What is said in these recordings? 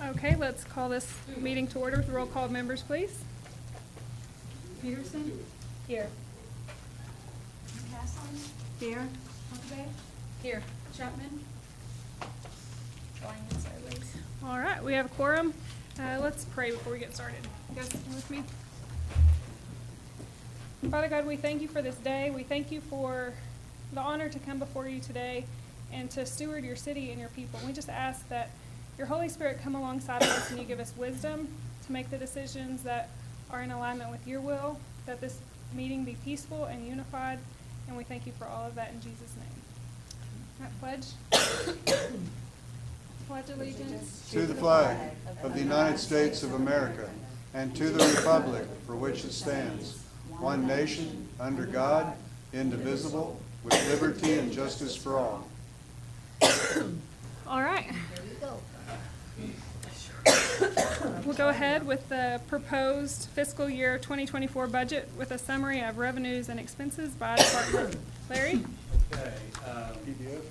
Okay, let's call this meeting to order with a roll call of members, please. Peterson? Here. Castleton? Here. Huckabee? Here. Chapman? Going sideways. All right, we have a quorum. Let's pray before we get started. You guys come with me? Father God, we thank you for this day. We thank you for the honor to come before you today and to steward your city and your people. We just ask that your Holy Spirit come alongside of us and you give us wisdom to make the decisions that are in alignment with your will, that this meeting be peaceful and unified, and we thank you for all of that in Jesus' name. All right, pledge. Pledge allegiance To the flag of the United States of America and to the republic for which it stands, one nation, under God, indivisible, with liberty and justice for all. All right. Here we go. We'll go ahead with the proposed fiscal year 2024 budget with a summary of revenues and expenses by department. Larry? Okay, PDF?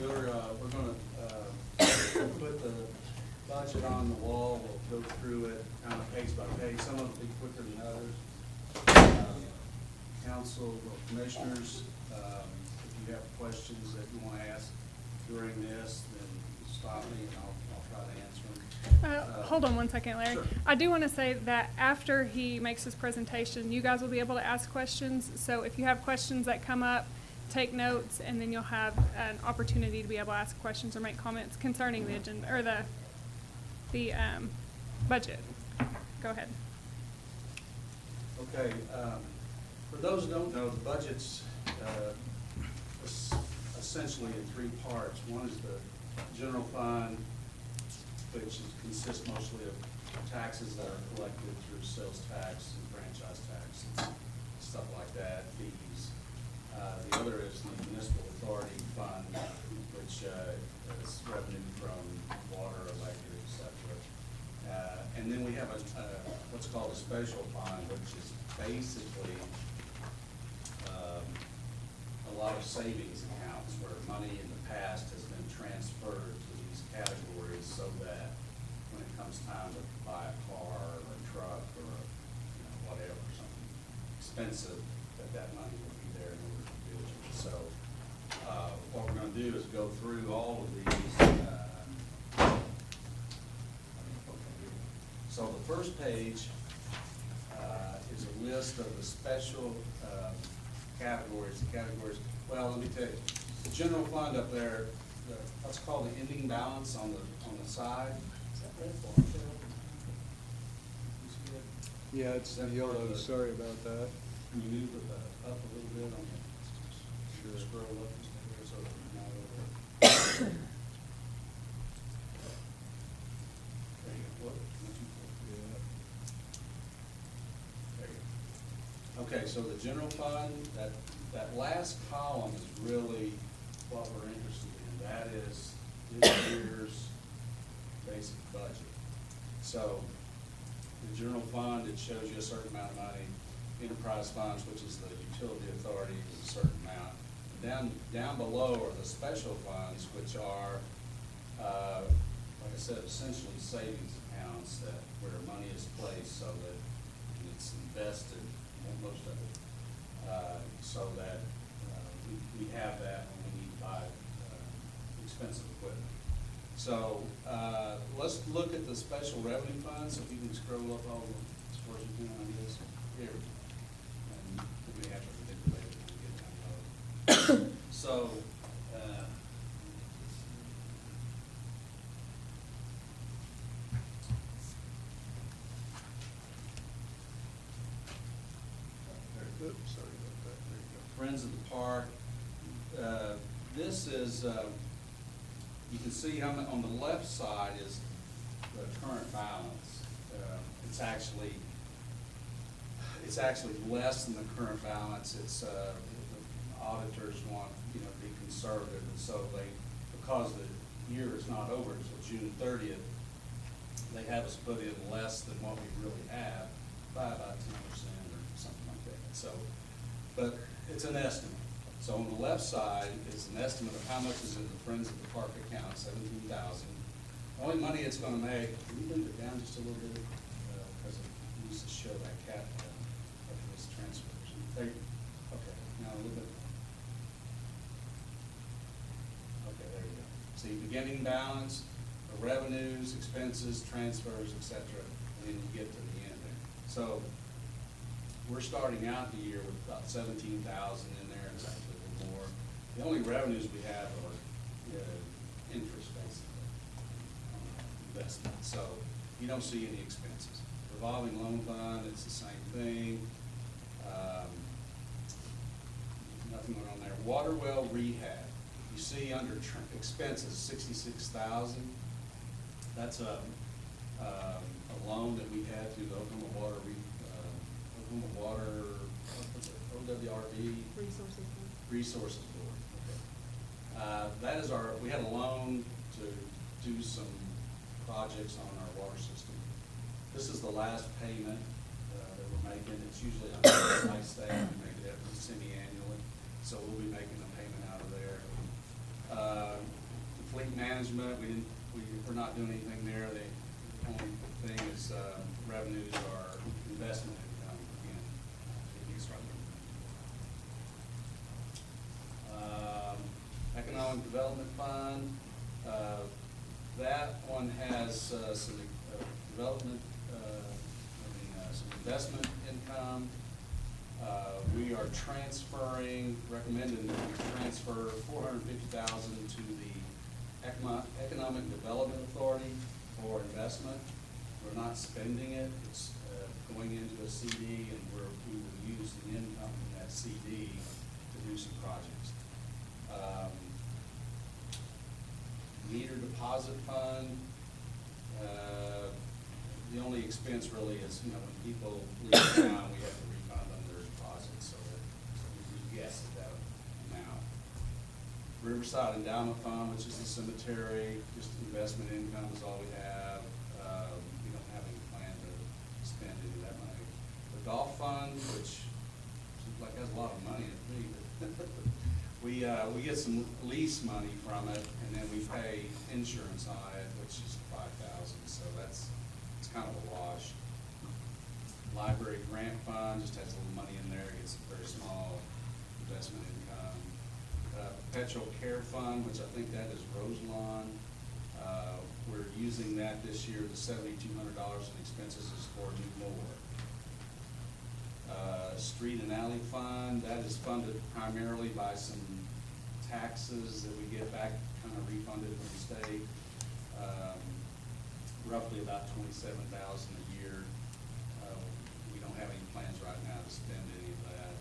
we're gonna put the budget on the wall. We'll go through it kind of page by page. Some of it will be quicker than others. Council or commissioners, if you have questions that you want to ask during this, then stop me and I'll try to answer them. Hold on one second, Larry. Sure. I do want to say that after he makes his presentation, you guys will be able to ask questions. So if you have questions that come up, take notes, and then you'll have an opportunity to be able to ask questions or make comments concerning the agenda or the budget. Go ahead. Okay, for those who don't know, the budget's essentially in three parts. One is the general fund, which consists mostly of taxes that are collected through sales tax and franchise tax and stuff like that, fees. The other is the municipal authority fund, which is revenue from water, electric, et cetera. And then we have what's called a special fund, which is basically a lot of savings accounts where money in the past has been transferred to these categories so that when it comes time to buy a car or a truck or whatever, something expensive, that money will be there in order to do it. So what we're going to do is go through all of these. So the first page is a list of the special categories. Well, let me tell you, the general fund up there, that's called the ending balance on the side. Is that red bar? You see it? Yeah, it's yellow, sorry about that. Can you move it up a little bit on the, scroll up just a bit so that it's not over. There you go. What? There you go. Okay, so the general fund, that last column is really what we're interested in. That is this year's basic budget. So the general fund, it shows you a certain amount of money. Enterprise funds, which is the utility authority, is a certain amount. Down below are the special funds, which are, like I said, essentially savings accounts where money is placed so that it's invested, most of it, so that we have that when we need to buy expensive equipment. So let's look at the special revenue funds. If you can scroll up all as far as you can on this. Here. And we have to manipulate it when we get down low. So Oops, sorry about that. There you Friends of the Park. This is, you can see how on the left side is the current balance. It's actually less than the current balance. It's the auditors want to be conservative, and so because the year is not over until June 30th, they have us put in less than what we really have by about 10% or something like that. So, but it's an estimate. So on the left side is an estimate of how much is in the Friends of the Park account, $17,000. Only money it's gonna make, can you move it down just a little bit? Because it needs to show that cap of this transfers. There you, okay, now a little bit. Okay, there you go. See, beginning balance, the revenues, expenses, transfers, et cetera, and then you get to the end there. So, we're starting out the year with about 17,000 in there, it's actually a little more. The only revenues we have are interest, basically, on investment. So you don't see any expenses. Revolving loan fund, it's the same thing. Nothing going on there. Water well rehab, you see under expenses, 66,000. That's a loan that we had through the Oklahoma Water what's it, OWRB? Resources Board, okay. That is we had a loan to do some projects on our water system. This is the last payment that we're making. It's usually on the nice day, we make it every semi-annually, so we'll be making a payment out of there. Fleet management, we're not doing anything there. The only thing is revenues are investment income again. Economic Development Fund, that one has some development, some investment income. We are recommending that we transfer $450,000 to the Economic Development Authority for investment. We're not spending it, it's going into a CD, and we will use the income from that CD to do some projects. Meter deposit fund, the only expense really is, when people leave town, we have to refund them their deposits, so that we guess at that amount. Riverside Endowment Fund, which is the cemetery, just investment income is all we have. We don't have any plan to spend any of that money. The golf fund, which seems like has a lot of money to me, but we get some lease money from it, and then we pay insurance on it, which is $5,000, so it's kind of a wash. Library grant fund just has a little money in there, gets some very small investment income. Perpetual care fund, which I think that is Roselawn. We're using that this year, the $7,200 in expenses is for a new mower. Street and alley fund, that is funded primarily by some taxes that we get back, kind of refunded from the state. Roughly about $27,000 a year. We don't have any plans right now to spend any of that.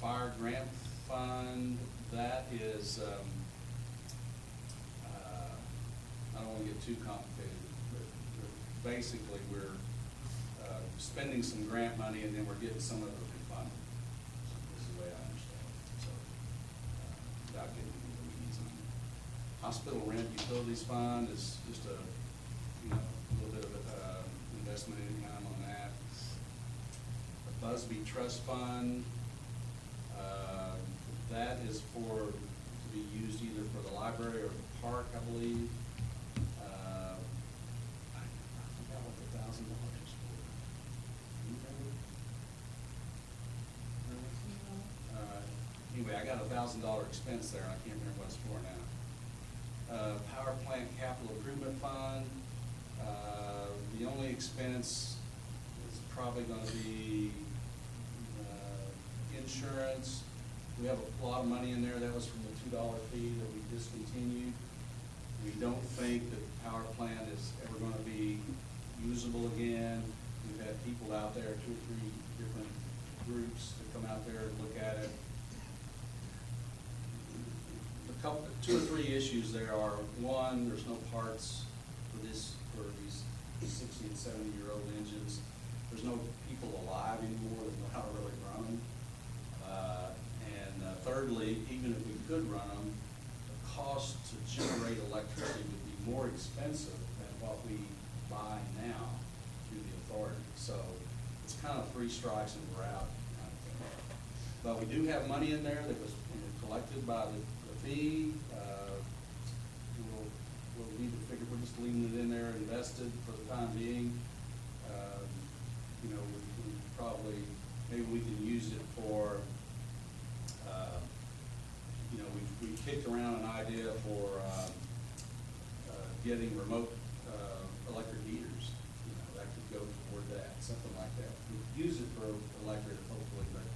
Fire grant fund, that is, I don't want to get too complicated, but basically we're spending some grant money and then we're getting some of it refunded. This is the way I understand it. So, without getting into the weeds on it. Hospital rent utilities fund is just a little bit of investment income on that. The Busby Trust Fund, that is to be used either for the library or the park, I believe. I forgot what the $1,000 is for. Do you remember? Anyway, I got a $1,000 expense there, and I can't remember what it's for now. Power plant capital improvement fund, the only expense is probably gonna be, insurance. We have a lot of money in there, that was from the $2 fee that we discontinued. We don't think that the power plant is ever gonna be usable again. We've had people out there, 2 or 3 different groups that come out there and look at it. Two or three issues there are, one, there's no parts for these 60 and 70-year-old engines. There's no people alive anymore that know how to really run them. And thirdly, even if we could run them, the cost to generate electricity would be more expensive than what we buy now through the authority. So it's kind of 3 strikes and we're out kind of thing. But we do have money in there that was collected by the fee. We'll need to figure for the time being. You know, we probably, maybe we can use it for, you know, we kicked around an idea for getting remote electric heaters. You know, that could go toward that, something like that. We could use it for electric hopefully, but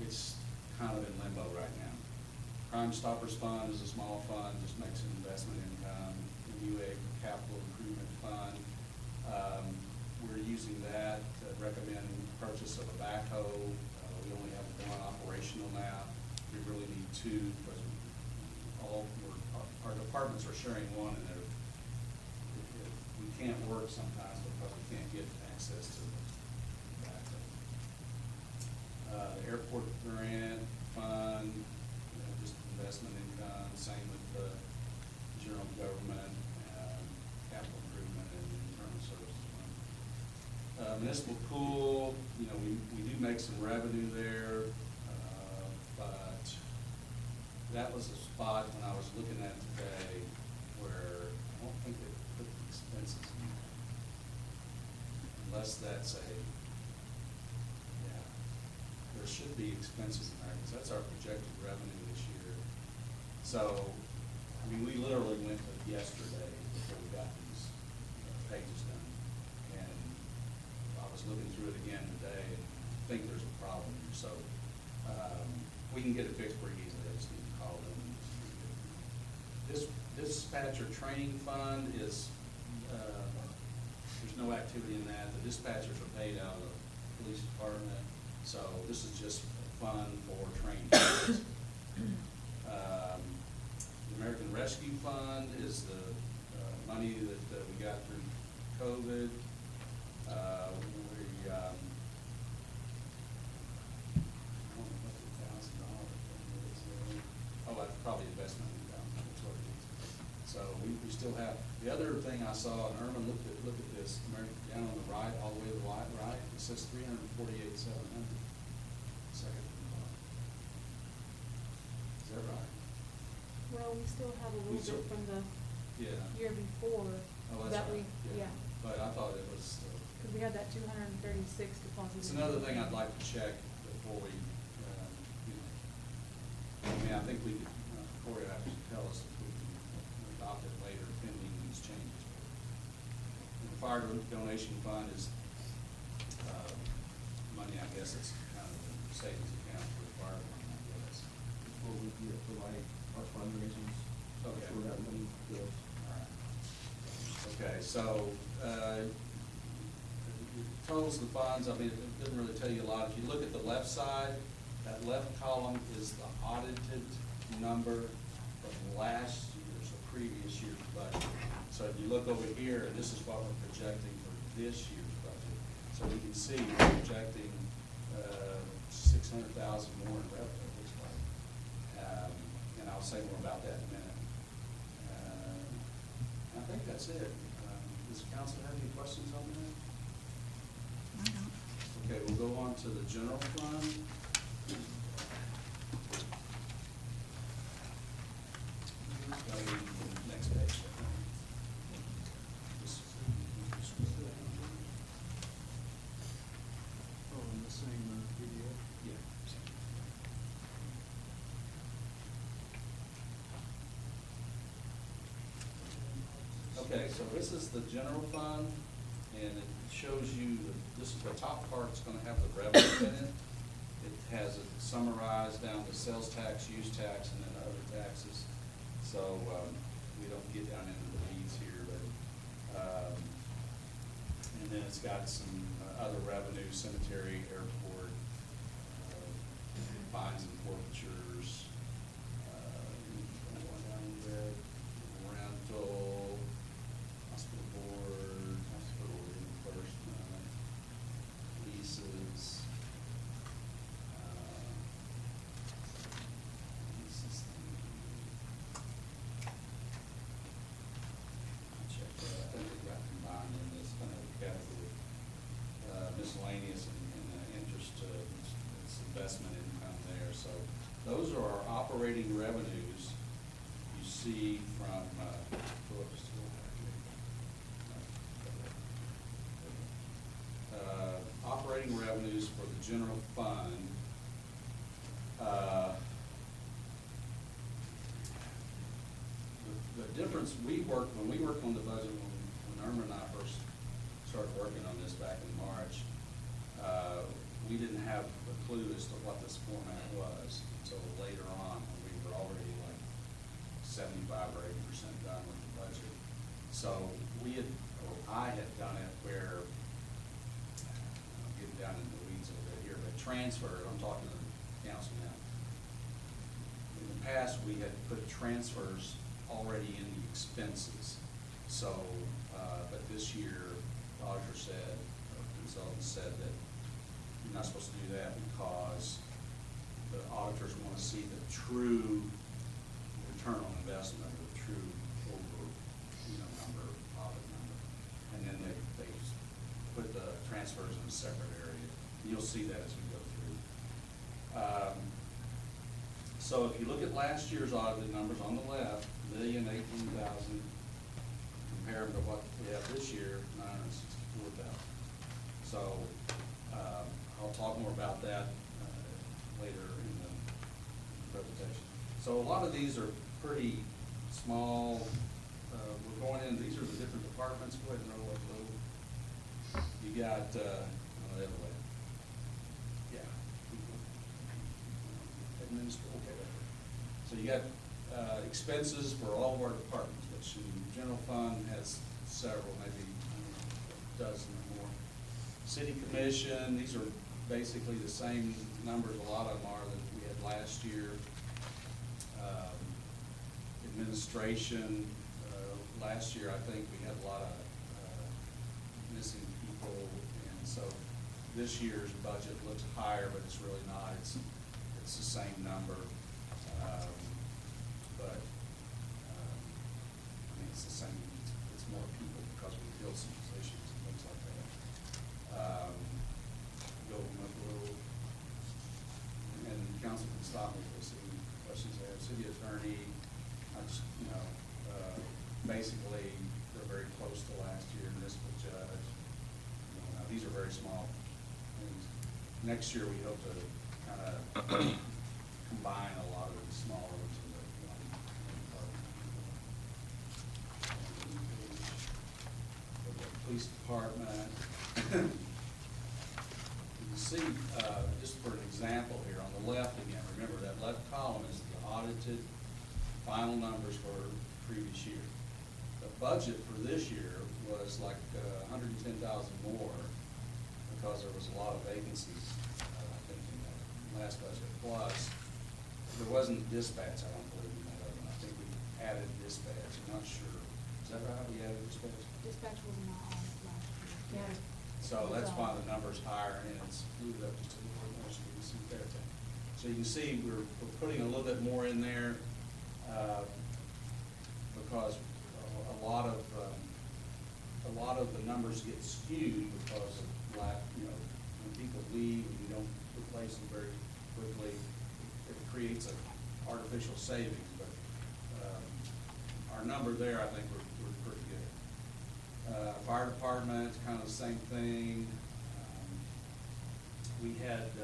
it's kind of in limbo right now. Crime Stoppers Fund is a small fund, just makes an investment income. The UA Capital Improvement Fund, we're using that to recommend purchase of a backhoe. We only have one operational now. We really need two because our departments are sharing one, and we can't work sometimes because we can't get access to the backhoe. The airport grant fund, you know, just investment income. Same with the general government, capital improvement, and internal services fund. Municipal pool, you know, we do make some revenue there, but that was a spot when I was looking at today where I don't think they put the expenses in there. Unless that's yeah, there should be expenses in there, because that's our projected revenue this year. So, I mean, we literally went to yesterday before we got these pages done. And I was looking through it again today and I think there's a problem. So, we can get it fixed pretty easily. I just need to call them. This dispatcher training fund is, there's no activity in that. The dispatchers are paid out of the police department. So this is just a fund for training. The American Rescue Fund is the money that we got through COVID. Oh, that's probably investment income. That's what it is. So we still have, the other thing I saw, and Irma, look at this, down on the right, all the way to the right, it says $348,700. Second from the bottom. Is that right? Well, we still have a little bit from the Yeah. year before. Oh, that's that right. Yeah. But I thought it was, Because we had that 236 deposit. it's another thing I'd like to check before we, you know, I mean, I think we could, Corey will have to tell us if we can adopt it later pending these changes. And the fire donation fund is, money, I guess it's kind of a savings account for the fire department, I guess. Before we do it for like our fundraisers. Okay. For that money goes. All right. Okay, so, totals of the funds, I mean, it doesn't really tell you a lot. If you look at the left side, that left column is the audited number from last year's or previous year's budget. So if you look over here, and this is what we're projecting for this year's budget. So we can see we're projecting, 600,000 more in revenue, it looks like. And I'll say more about that in a minute. I think that's it. Does the council have any questions on that? Okay, we'll go on to the general fund. Next page. Oh, in the same video? Yeah. Okay, so this is the general fund, and it shows you, this is the top part's gonna have the revenue in it. It has it summarized down to sales tax, use tax, and then other taxes. So, we don't get down into the weeds here, but, and then it's got some other revenue, cemetery, airport, fines and forfeitures, going down there, rental, hospital board, hospital reimbursement, leases, leases. Check that, I think they got combined in this kind of category, miscellaneous and interest, it's investment income there. So those are our operating revenues you see from, operating revenues for the general fund, the difference, when we worked on the budget, when Irma and I first started working on this back in March, we didn't have a clue as to what this format was until later on, when we were already like 75 or 80% done with the budget. So I had done it where, I'm getting down in the weeds a little bit here, but transfer, I'm talking to the council now. In the past, we had put transfers already in the expenses. So, but this year, the auditor said, or consultant said that you're not supposed to do that because the auditors want to see the true return on investment, or the true number, audit number. And then they put the transfers in a separate area. You'll see that as we go through. So if you look at last year's audited numbers on the left, $1,018,000, compare them to what we have this year, $964,000. So I'll talk more about that later in the presentation. So a lot of these are pretty small. We're going in, these are the different departments. Go ahead and roll up a little. You got, the other way. Yeah. Okay. So you got expenses for all of our departments, which in the general fund has several, maybe a dozen or more. City commission, these are basically the same numbers, a lot of them are, that we had last year. Administration, last year I think we had a lot of missing people, and so this year's budget looks higher, but it's really not. It's the same number, but I mean, it's the same. It's more people because we filled some positions and things like that. Go up a little, and council can stop me if there's any questions there. City attorney, I just, basically they're very close to last year. Municipal judge, now these are very small things. Next year we hope to kind of combine a lot of these smaller ones into one department. The police department. You see, just for an example here, on the left again, remember that left column is the audited final numbers for the previous year. The budget for this year was like $110,000 more because there was a lot of vacancies, I think, in the last budget. Plus, there wasn't dispatch, I don't believe, in that other one. I think we added dispatch. I'm not sure. Is that right? We added dispatch? Dispatch was not on last year. Yeah. So that's why the number's higher, and it's moved up just a little bit more so you can see there. So you can see we're putting a little bit more in there because a lot of the numbers get skewed because of when people leave and you don't replace them very quickly, it creates an artificial savings. But our number there, I think we're pretty good. Fire department, kind of the same thing. We had a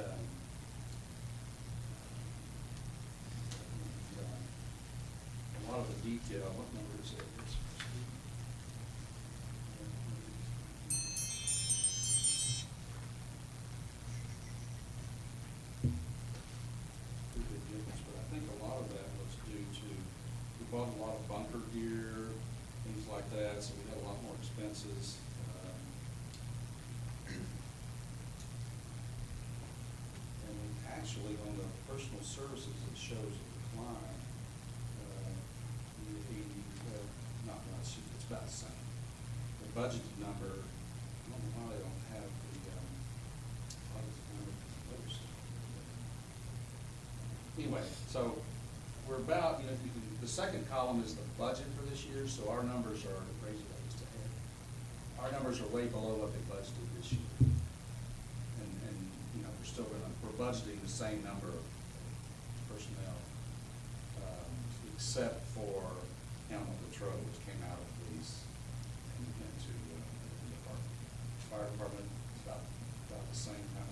lot of the detail. What number is it? Pretty big difference, but I think a lot of that was due to, we bought a lot of bunker gear, things like that, so we had a lot more expenses. And actually, on the personal services, it shows a decline. Not much, it's about the same. The budgeted number, I don't know why they don't have the budgeted number. Anyway, so we're about, the second column is the budget for this year, so our numbers are, our numbers are way below what they budgeted this year. And we're budgeting the same number of personnel, except for animal control, which came out of police and into the department. Fire department is about the same kind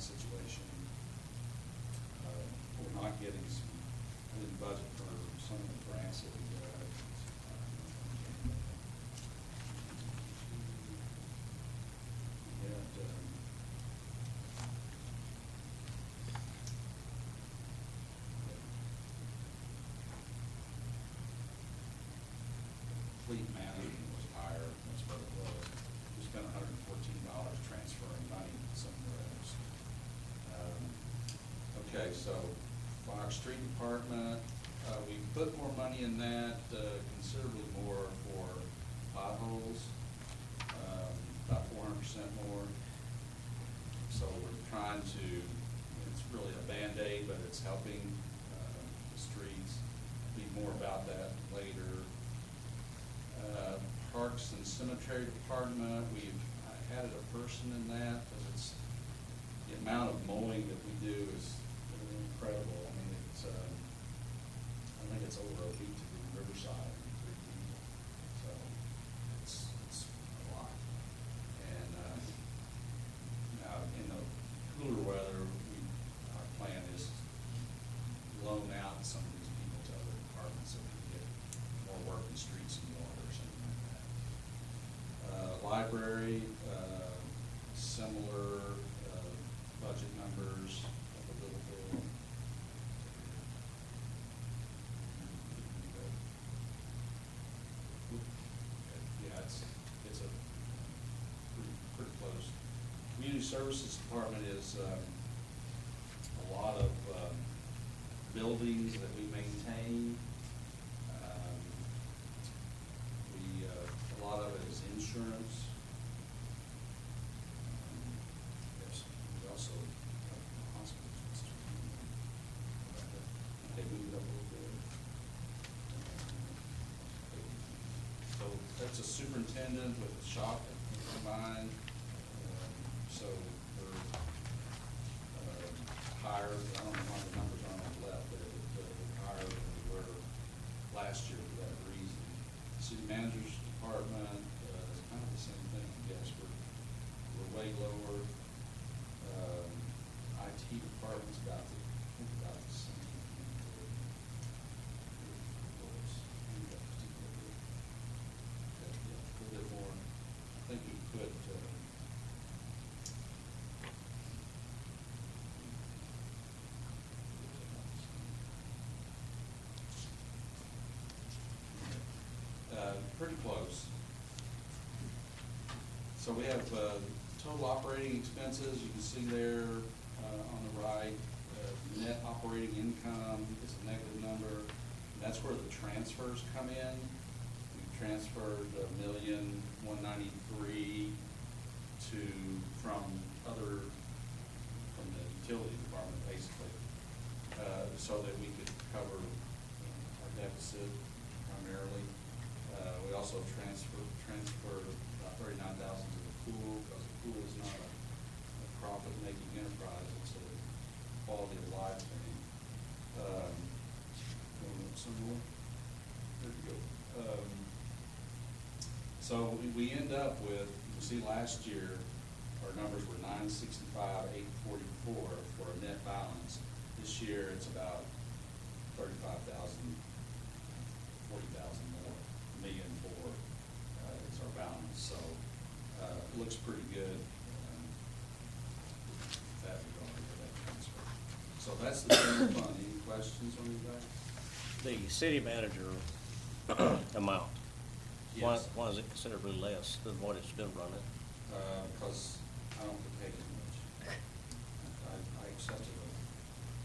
fleet management was higher, that's what it was. We spent $114 transferring money somewhere else. Okay, so Fire Street Department, we put more money in that, considerably more for potholes, about 400% more. So we're trying to, it's really a Band-Aid, but it's helping the streets. Be more about that later. Parks and Cemetery Department, we've added a person in that, because it's, the amount of mowing that we do is incredible. I mean, it's, I think it's over a week to do Riverside, 3 people. So it's a lot. And now in the cooler weather, our plan is to loan out some of these people to other departments so we can get more work in streets and water or something like that. Library, similar budget numbers, up a little bit. Yeah, it's a pretty close. Community Services Department is a lot of buildings that we maintain. A lot of it is insurance. We also have hospitals. They moved up a little bit. So that's a superintendent with a shop combined. So we're higher, I don't know why the numbers aren't on the left, but we're higher than we were last year for that reason. City Manager's Department, is kind of the same thing, I guess. We're way lower. IT Department's about the same. A little bit more. I think we could, pretty close. So we have total operating expenses, you can see there on the right. Net operating income is a negative number. That's where the transfers come in. We've transferred $1,193,000 from the utility department, basically, so that we could cover our deficit primarily. We also transferred about $39,000 to the pool, because the pool is not a profit-making enterprise, it's a quality of life thing. Some more? There we go. So we end up with, you see last year, our numbers were $965,844 for a net balance. This year, it's about $35,000, $40,000 more, $1.4 million is our balance. So it looks pretty good. That regard for that transfer. So that's the general fund. Any questions on anybody? The city manager amount, Yes. why is it considerably less than what it's been running? Because I don't get paid as much. I accepted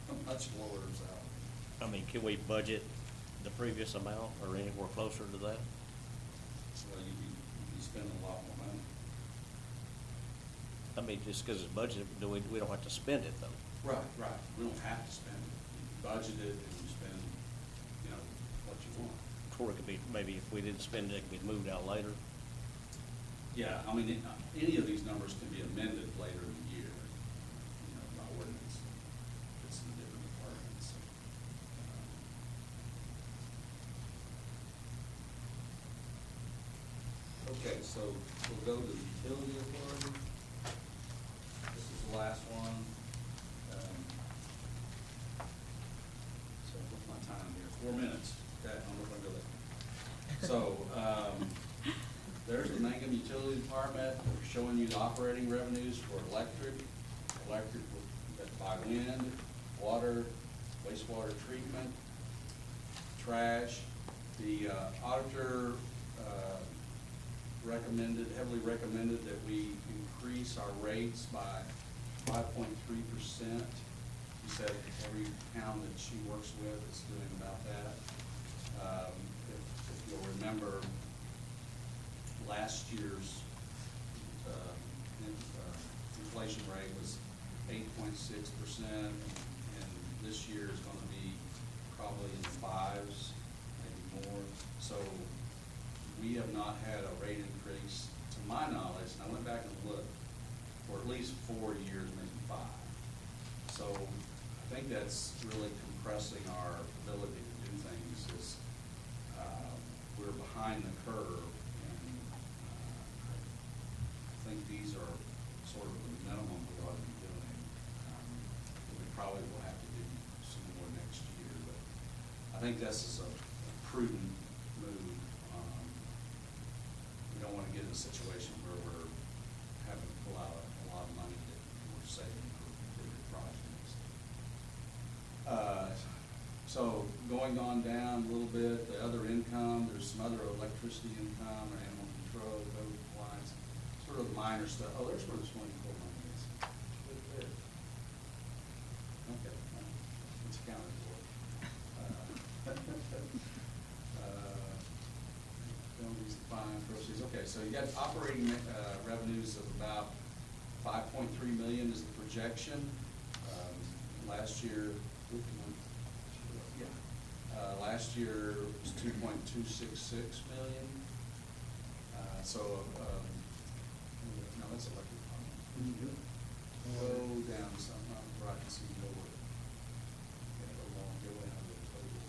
a much lower salary. I mean, can we budget the previous amount or anywhere closer to that? So you'd be spending a lot more money. I mean, just because it's budgeted, we don't have to spend it though. Right. We don't have to spend it. You budget it and you spend, what you want. Or it could be, maybe if we didn't spend it, it could be moved out later. Yeah, I mean, any of these numbers can be amended later in the year, by ordinance. It's in different departments. Okay, so we'll go to the utility authority. This is the last one. So what's my time here? 4 minutes. Okay, I'm not gonna go there. So, there's the Mangum Utility Department. We're showing you the operating revenues for electric by wind, water, wastewater treatment, trash. The auditor heavily recommended that we increase our rates by 5.3%. She said every town that she works with is doing about that. If you'll remember, last year's inflation rate was 8.6%, and this year is going to be probably in the fives, maybe more. So we have not had a rate increase, to my knowledge, and I went back and looked, for at least 4 years, maybe 5. So I think that's really compressing our ability to do things. Is we're behind the curve, and I think these are sort of the minimum we ought to be doing. We probably will have to do some more next year, but I think this is a prudent move. We don't want to get in a situation where we're having to pull out a lot of money that we're saving for bigger projects. So going on down a little bit, the other income, there's some other electricity income or animal control, code compliance, sort of minor stuff. Oh, there's where the swimming pool money is. Right there. Okay, it's accounted for. Penalties, fines, groceries. Okay, so you got operating revenues of about 5.3 million is the projection. Last year, last year was 2.266 million. No, that's electric department. Go down some, where I can see lower. Yeah, go down to the total.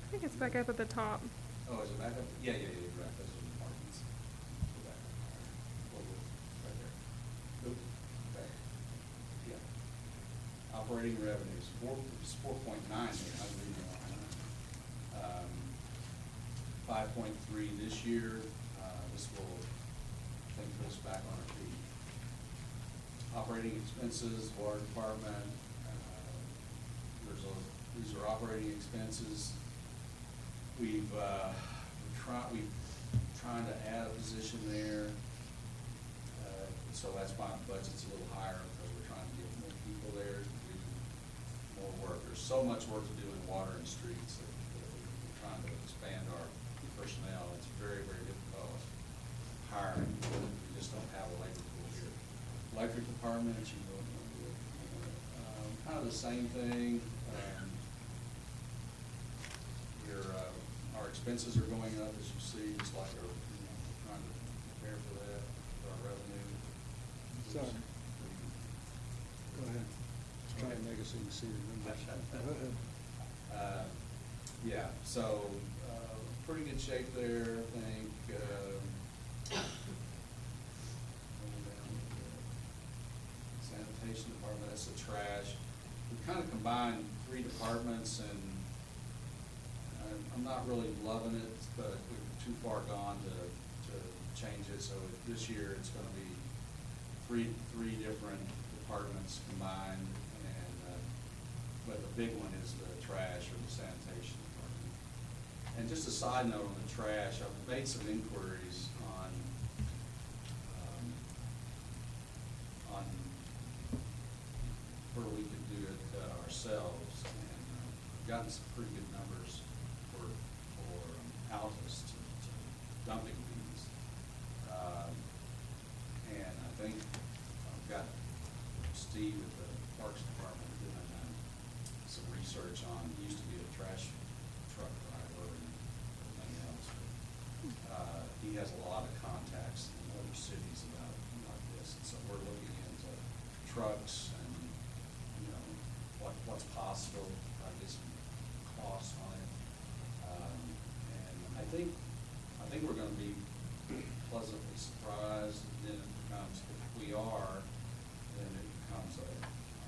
I think it's back up at the top. Oh, is it back up? Yeah, you're right, those are the departments. Go back up higher. Right there. Oop, back. Yeah. Operating revenues, 4.9 million, I was reading it wrong. 5.3 this year. This will, I think, put us back on our feet. Operating expenses, water department, these are operating expenses. We're trying to add a position there, so that's why the budget's a little higher, because we're trying to get more people there to do more work. There's so much work to do in water and streets that we're trying to expand our personnel. It's very, very difficult hiring. We just don't have a labor pool here. Electric department, kind of the same thing. Our expenses are going up, as you see, just like our, trying to prepare for that, with our revenue. Sorry. Go ahead. Just trying to make us even see your numbers. Go ahead. Yeah, so, pretty good shape there, I think. Sanitation department, that's the trash. We kind of combined 3 departments, and I'm not really loving it, but we're too far gone to change it. So this year, it's going to be three different departments combined, and but the big one is the trash or the sanitation department. And just a side note on the trash, I've made some inquiries on where we could do it ourselves, and we've gotten some pretty good numbers for Altus to dumping fees. And I think I've got Steve at the Parks Department doing some research on, he used to be a trash truck driver and everything else. He has a lot of contacts in other cities about this, and so we're looking into trucks and, what's possible, try to get some costs on it. And I think we're gonna be pleasantly surprised, and then it becomes, if we are, then it becomes a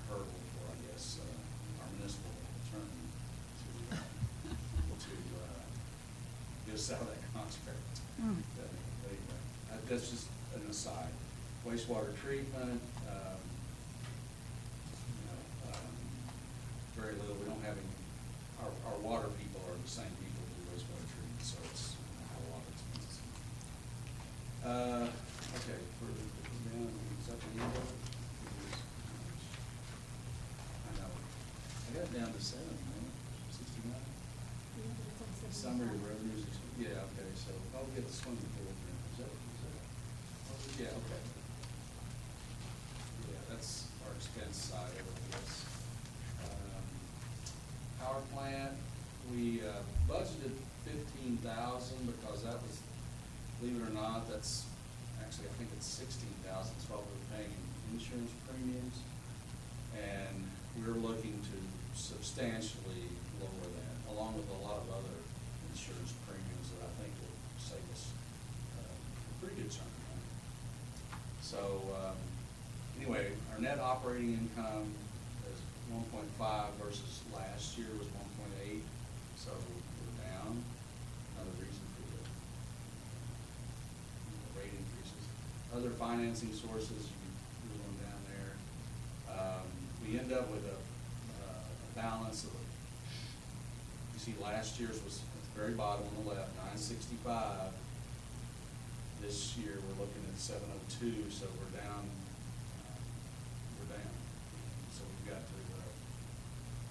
hurdle for, I guess, our municipal attorney to get us out of that contract. But anyway, that's just an aside. Wastewater treatment, very little. We don't have any, our water people are the same people who wastewater down to 7, right? 69? Yeah, but it's on Summary 75. of revenues, yeah, okay, so I'll get the swimming pool. Yeah, okay. Yeah, that's our expense side of it, yes. Power plant, we budgeted 15,000 because that was, believe it or not, that's, actually, I think it's 16,000, it's what we're paying in insurance premiums. And we're looking to substantially lower that, along with a lot of other insurance premiums that I think will save us a pretty good chunk of money. So, anyway, our net operating income is 1.5 versus last year was 1.8, so we're down. Another reason for the rate increases. Other financing sources, you move on down there. We end up with a balance of, you see last year's was at the very bottom on the left, 965. This year, we're looking at 702, so we're down. So we've got to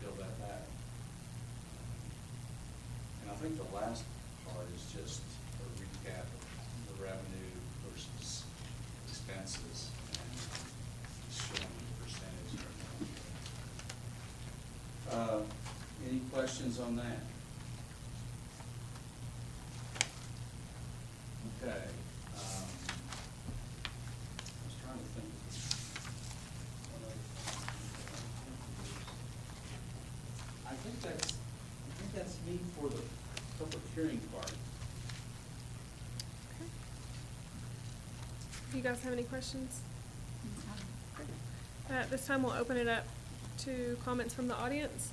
build that back. And I think the last part is just a recap of the revenue versus expenses and showing the percentage. Any questions on that? Okay. I was trying to think of I think that's me for the public hearing part. Do you guys have any questions? At this time, we'll open it up to comments from the audience.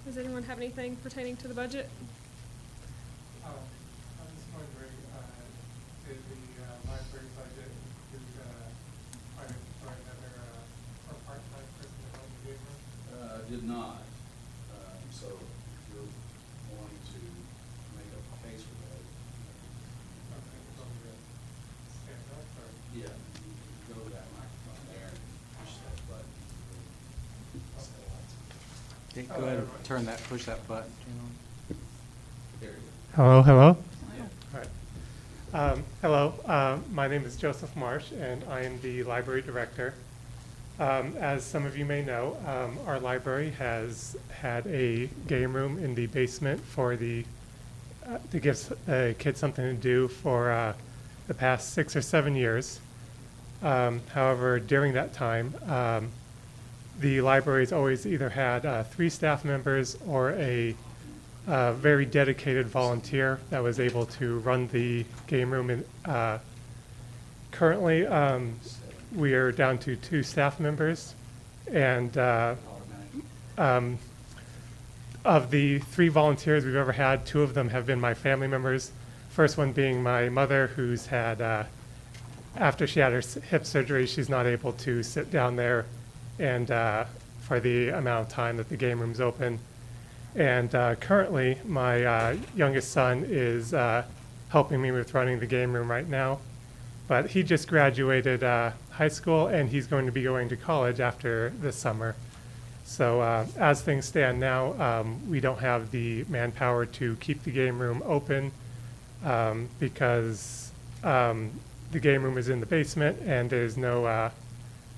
Does anyone have anything pertaining to the budget? I was wondering, did the library budget include hiring for another or part-time person to run the game room? Did not. So if you're wanting to make a case for that. Okay, it's only to stand up or? Yeah, you can go to that microphone there and push that button. Okay, go ahead and turn that, push that button. There you go. Hello, hello. Yeah. All right. Hello, my name is Joseph Marsh, and I am the library director. As some of you may know, our library has had a game room in the basement for the to give kids something to do for the past 6 or 7 years. However, during that time, the library's always either had 3 staff members or a very dedicated volunteer that was able to run the game room. And currently, we are down to 2 staff members, and Automatic. of the 3 volunteers we've ever had, 2 of them have been my family members. First one being my mother, who's had, after she had her hip surgery, she's not able to sit down there and for the amount of time that the game room's open. And currently, my youngest son is helping me with running the game room right now. But he just graduated high school, and he's going to be going to college after this summer. So as things stand now, we don't have the manpower to keep the game room open because the game room is in the basement, and there's no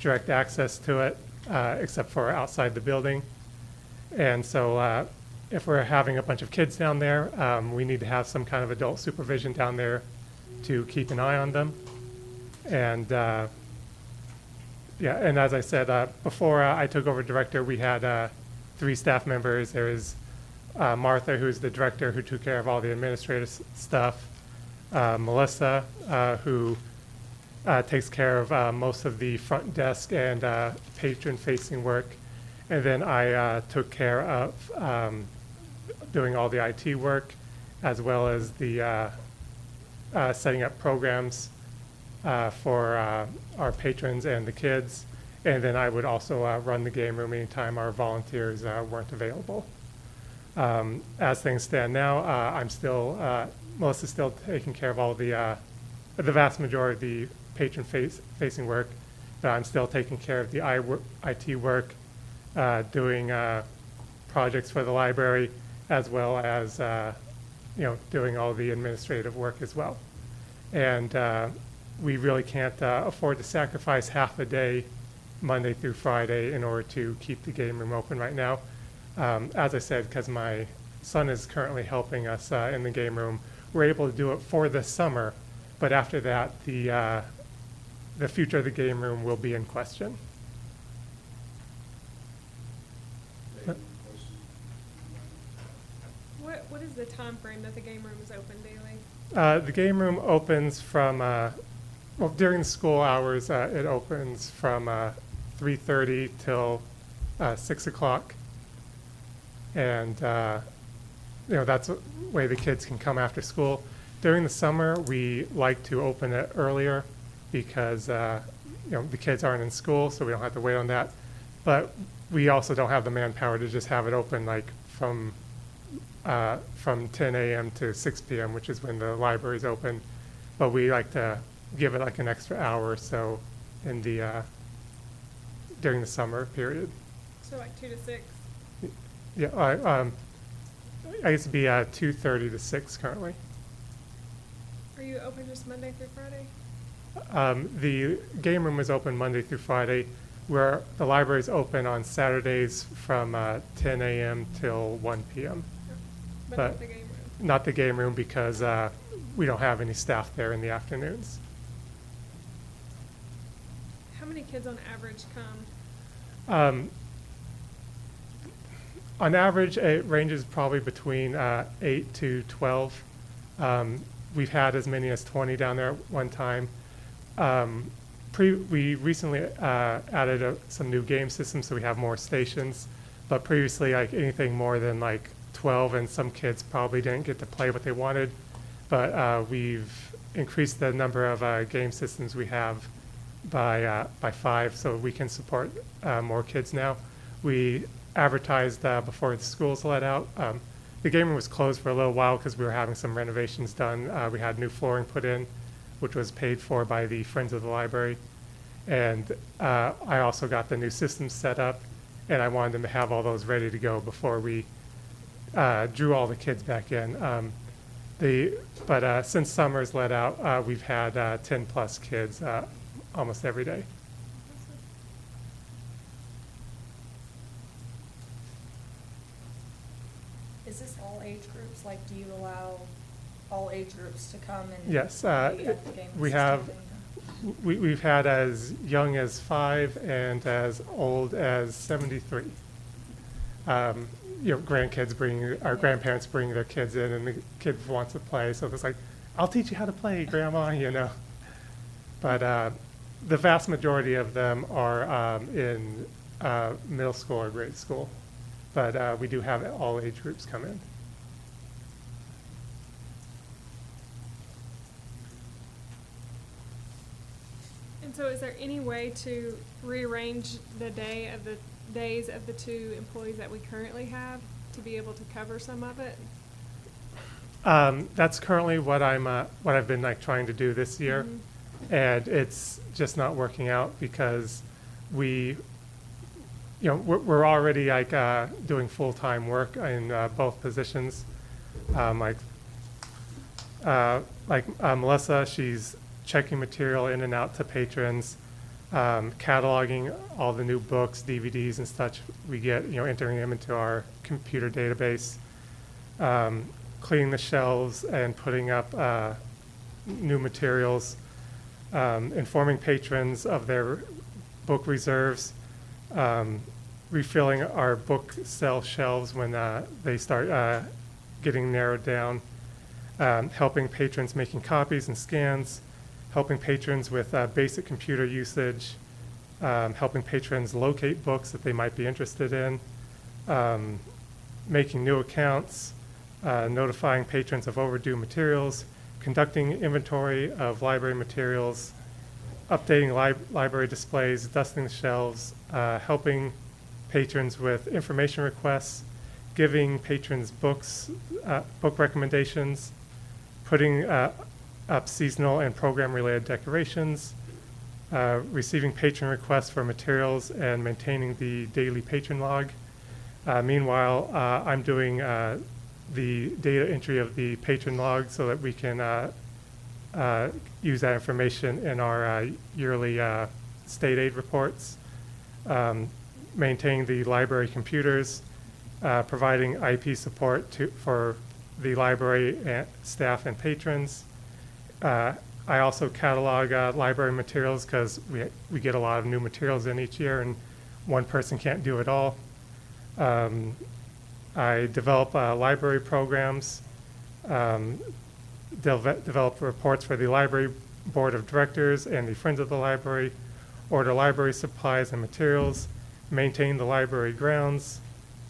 direct access to it except for outside the building. And so if we're having a bunch of kids down there, we need to have some kind of adult supervision down there to keep an eye on them. And yeah, and as I said, before I took over director, we had 3 staff members. There is Martha, who's the director, who took care of all the administrative stuff. Melissa, who takes care of most of the front desk and patron-facing work. And then I took care of doing all the IT work, as well as the setting up programs for our patrons and the kids. And then I would also run the game room anytime our volunteers weren't available. As things stand now, I'm still, Melissa's still taking care of all the vast majority of the patron-facing work, but I'm still taking care of the IT work, doing projects for the library, as well as doing all the administrative work as well. And we really can't afford to sacrifice half a day, Monday through Friday, in order to keep the game room open right now. As I said, because my son is currently helping us in the game room, we're able to do it for this summer, but after that, the future of the game room will be in question. Dave, any questions? What is the time frame that the game room is open daily? The game room opens from, during the school hours, it opens from 3:30 till 6 o'clock. And, that's the way the kids can come after school. During the summer, we like to open it earlier because, the kids aren't in school, so we don't have to wait on that. But we also don't have the manpower to just have it open like from 10 a.m. to 6 p.m., which is when the library's open. But we like to give it like an extra hour or so in the during the summer period. So like 2 to 6? Yeah, I used to be 2:30 to 6 currently. Are you open just Monday through Friday? The game room is open Monday through Friday, where the library is open on Saturdays from 10 a.m. till 1 p.m. But But- not the game room? Not the game room because we don't have any staff there in the afternoons. How many kids on average come? On average, it ranges probably between 8 to 12. We've had as many as 20 down there at one time. We recently added some new game systems, so we have more stations. But previously, like anything more than like 12, and some kids probably didn't get to play what they wanted. But we've increased the number of game systems we have by 5, so we can support more kids now. We advertised before the schools let out. The game room was closed for a little while because we were having some renovations done. We had new flooring put in, which was paid for by the Friends of the Library. And I also got the new systems set up, and I wanted them to have all those ready to go before we drew all the kids back in. But since summer's let out, we've had 10 plus kids almost every day. Is this all age groups? Like, do you allow all age groups to come and? Yes, be at the game we system have, thing? we've had as young as 5 and as old as 73. Grandkids our grandparents bring their kids in, and the kid wants to play, so it's like, I'll teach you how to play, Grandma, But the vast majority of them are in middle school or grade school. But we do have all age groups come in. And so is there any way to rearrange the days of the 2 employees that we currently have to be able to cover some of it? That's currently what I've been like trying to do this year, and it's just not working out because we're already like doing full-time work in both positions. Melissa, she's checking material in and out to patrons, cataloging all the new books, DVDs, and such we get, entering them into our computer database, cleaning the shelves and putting up new materials, informing patrons of their book reserves, refilling our book shelf shelves when they start getting narrowed down, helping patrons making copies and scans, helping patrons with basic computer usage, helping patrons locate books that they might be interested in, making new accounts, notifying patrons of overdue materials, conducting inventory of library materials, updating library displays, dusting the shelves, helping patrons with information requests, giving patrons books, book recommendations, putting up seasonal and program-related decorations, receiving patron requests for materials and maintaining the daily patron log, Meanwhile, I'm doing the data entry of the patron log so that we can use that information in our yearly state aid reports, maintaining the library computers, providing IP support for the library staff and patrons. I also catalog library materials because we get a lot of new materials in each year and one person can't do it all. I develop library programs, develop reports for the library board of directors and the Friends of the Library, order library supplies and materials, maintain the library grounds,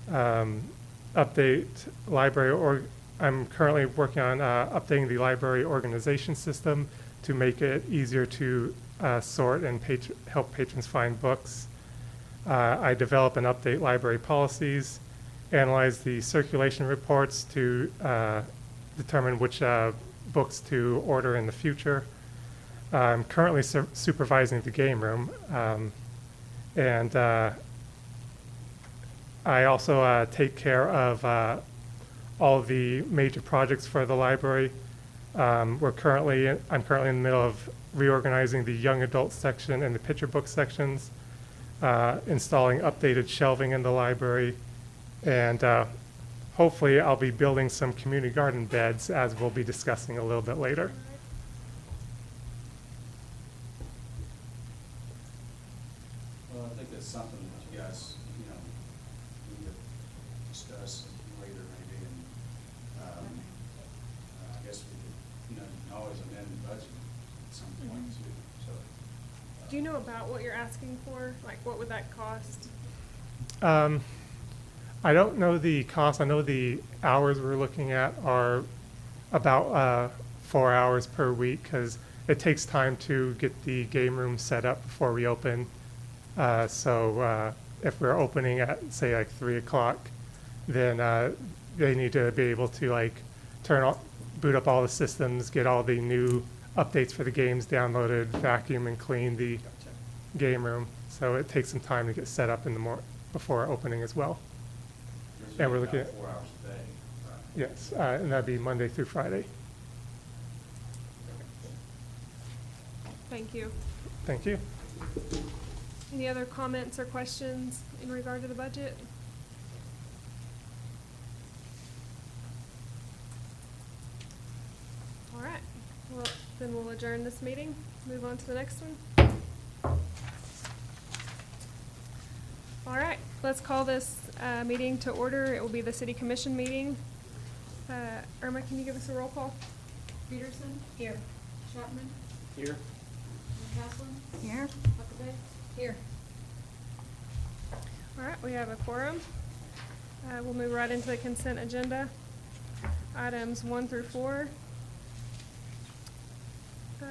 update library, I'm currently working on updating the library organization system to make it easier to sort and help patrons find books. I develop and update library policies, analyze the circulation reports to determine which books to order in the future. I'm currently supervising the game room, and I also take care of all of the major projects for the library. I'm currently in the middle of reorganizing the young adult section and the picture book sections, installing updated shelving in the library, and hopefully I'll be building some community garden beds, as we'll be discussing a little bit later. Well, I think that's something that you guys, need to discuss later maybe, and, I guess we could, you can always amend the budget at some point too, so. Do you know about what you're asking for? Like, what would that cost? I don't know the cost. I know the hours we're looking at are about 4 hours per week because it takes time to get the game room set up before we open. So if we're opening at, say, like 3 o'clock, then they need to be able to boot up all the systems, get all the new updates for the games downloaded, vacuum and clean the game room. So it takes some time to get set up in the before opening as well. And we're looking at 4 hours a day, right? Yes, and that'd be Monday through Friday. Thank you. Thank you. Any other comments or questions in regard to the budget? All right, well, then we'll adjourn this meeting, move on to the next one. All right, let's call this meeting to order. It will be the city commission meeting. Irma, can you give us a roll call? Peterson? Here. Chapman? Here. McCaslin? Here. Huckabee? Here. All right, we have a quorum. We'll move right into the consent agenda. Items 1 through 4.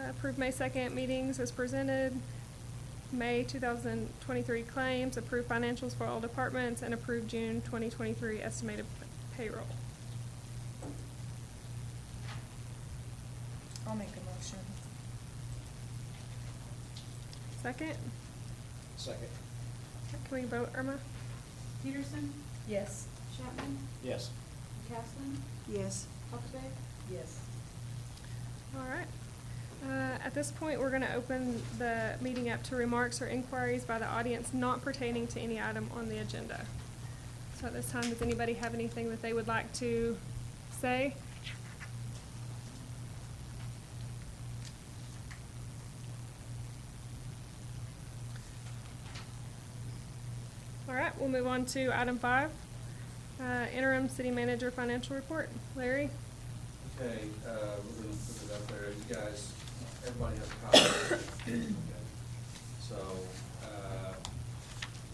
Approve May 2nd meetings as presented. May 2023 claims, approve financials for all departments, and approve June 2023 estimated payroll. I'll make a motion. Second? Second. Can we vote, Irma? Peterson? Yes. Chapman? Yes. McCaslin? Yes. Huckabee? Yes. All right. At this point, we're going to open the meeting up to remarks or inquiries by the audience not pertaining to any item on the agenda. So at this time, does anybody have anything that they would like to say? All right, we'll move on to item 5, interim city manager financial report. Larry? Okay, we're gonna put it up there, you guys, everybody has a copy. Okay. So,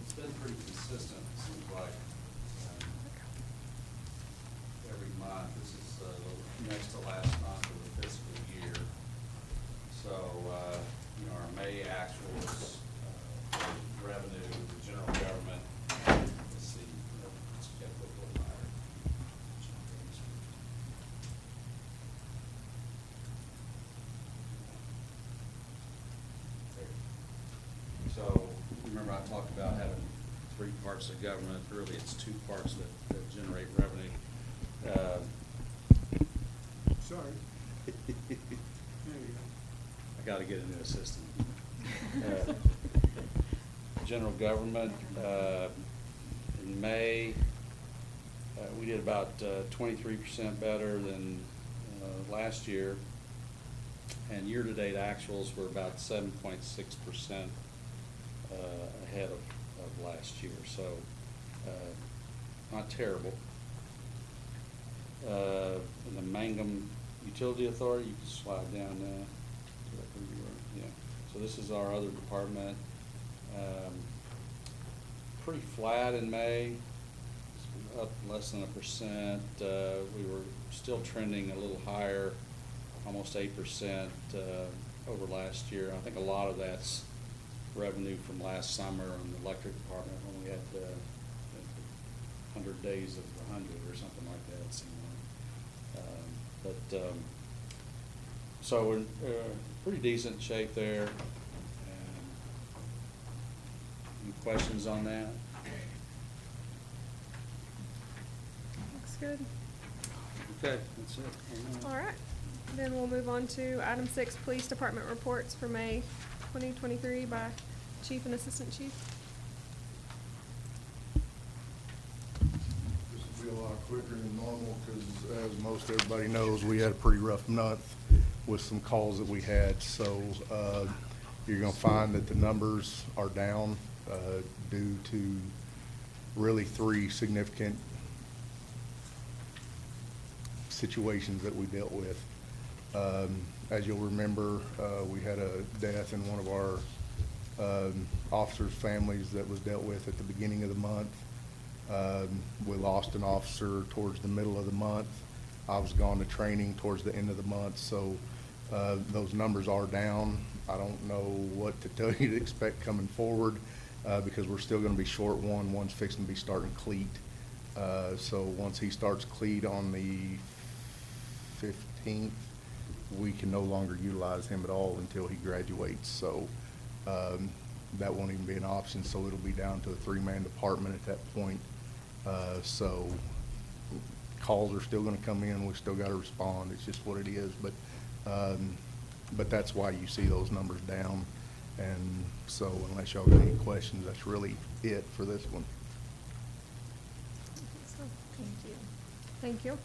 it's been pretty consistent, it seems like, every month. This is the next to last month of the fiscal year. So, our May actuals, revenue, the general government, let's see, let's get a little higher. So, remember I talked about having three parts of government. Really, it's two parts that generate revenue. Sorry. There you I got to get a new assistant. General government, in May, we did about 23% better than last year. And year-to-date actuals were about 7.6% ahead of last year, so not terrible. And the Mangum Utility Authority, you can slide down now to where you were. Yeah. So this is our other department. Pretty flat in May, it's up less than 1%. We were still trending a little higher, almost 8% over last year. I think a lot of that's revenue from last summer in the electric department when we had 100 days of 100 or something like that, it seemed like. So we're in pretty decent shape there. Any questions on that? Looks good. Okay, that's it. All right. Then we'll move on to item 6, Police Department reports for May 2023 by Chief and Assistant Chief. This will be a lot quicker than normal because, as most everybody knows, we had a pretty rough month with some calls that we had. So you're going to find that the numbers are down due to really 3 significant situations that we dealt with. As you'll remember, we had a death in one of our officers' families that was dealt with at the beginning of the month. We lost an officer towards the middle of the month. I was gone to training towards the end of the month, so those numbers are down. I don't know what to tell you to expect coming forward because we're still going to be short one. One's fixing to be starting cleat. So once he starts cleat on the 15th, we can no longer utilize him at all until he graduates. So that won't even be an option. So it'll be down to a 3-man department at that point. So calls are still going to come in. We still got to respond. It's just what it is. But that's why you see those numbers down. And so unless y'all got any questions, that's really it for this one. Thank you. Thank you.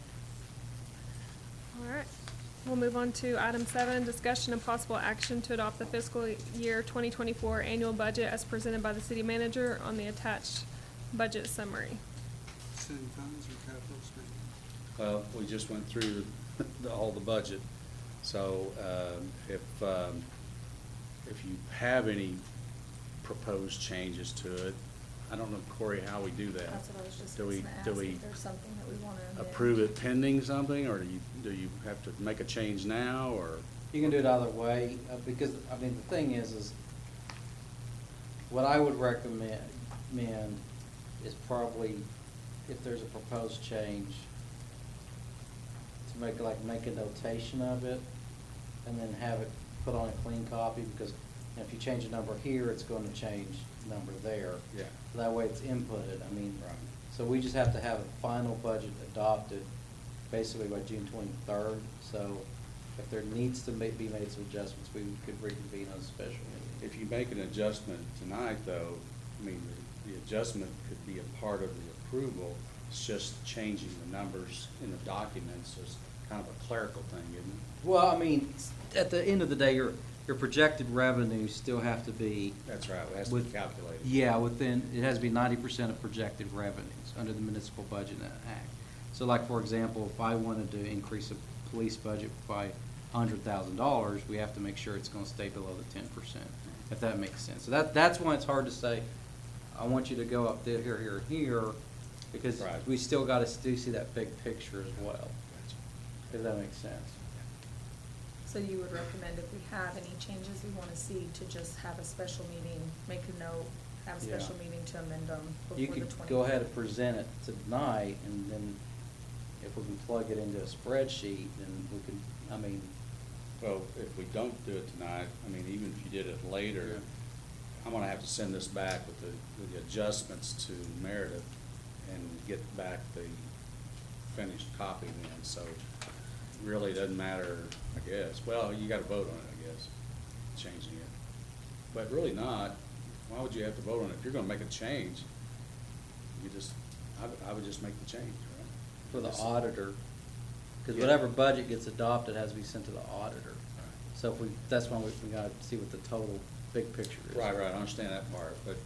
All right. We'll move on to item 7, discussion and possible action to adopt the fiscal year 2024 annual budget as presented by the city manager on the attached budget summary. City funds or capital spending? Well, we just went through all the budget. So if you have any proposed changes to it, I don't know, Corey, how we do that. That's what I was just Do going we- to ask, do we if there's something that we want to approve it pending something, or do you have to make a change now, or? You can do it either way, because, I mean, the thing is what I would recommend is probably, if there's a proposed change, to make a notation of it, and then have it put on a clean copy, because if you change a number here, it's going to change the number there. Yeah. That way it's inputted, I mean. Right. So we just have to have a final budget adopted basically by June 23rd. So if there needs to be made some adjustments, we could reconvene on a special meeting. If you make an adjustment tonight, though, I mean, the adjustment could be a part of the approval. It's just changing the numbers in the documents. It's kind of a clerical thing, isn't it? Well, I mean, at the end of the day, your projected revenues still have to be. That's right, it has to be calculated. Yeah, it has to be 90% of projected revenues under the Municipal Budget Act. So like, for example, if I wanted to increase a police budget by $100,000, we have to make sure it's going to stay below the 10%, if that makes sense. So that's why it's hard to say, I want you to go up there, here, because Right. we still got to do see that big picture as well, if that makes sense. So you would recommend if we have any changes we want to see to just have a special meeting, make a note, have a special Yeah. meeting to amend them You before the could 20th? go ahead and present it tonight, and then if we can plug it into a spreadsheet, then we can, I mean. Well, if we don't do it tonight, I mean, even if you did it later, I'm gonna have to send this back with the adjustments to Meredith and get back the finished copy then, so really doesn't matter, I guess. Well, you gotta vote on it, I guess, changing it. But really not. Why would you have to vote on it? If you're gonna make a change, you just, I would just make the change, right? For the Just- auditor, because Yeah. whatever budget gets adopted has to be sent to the auditor. So if we, that's why we gotta see what the total big picture is. Right, I understand that part, but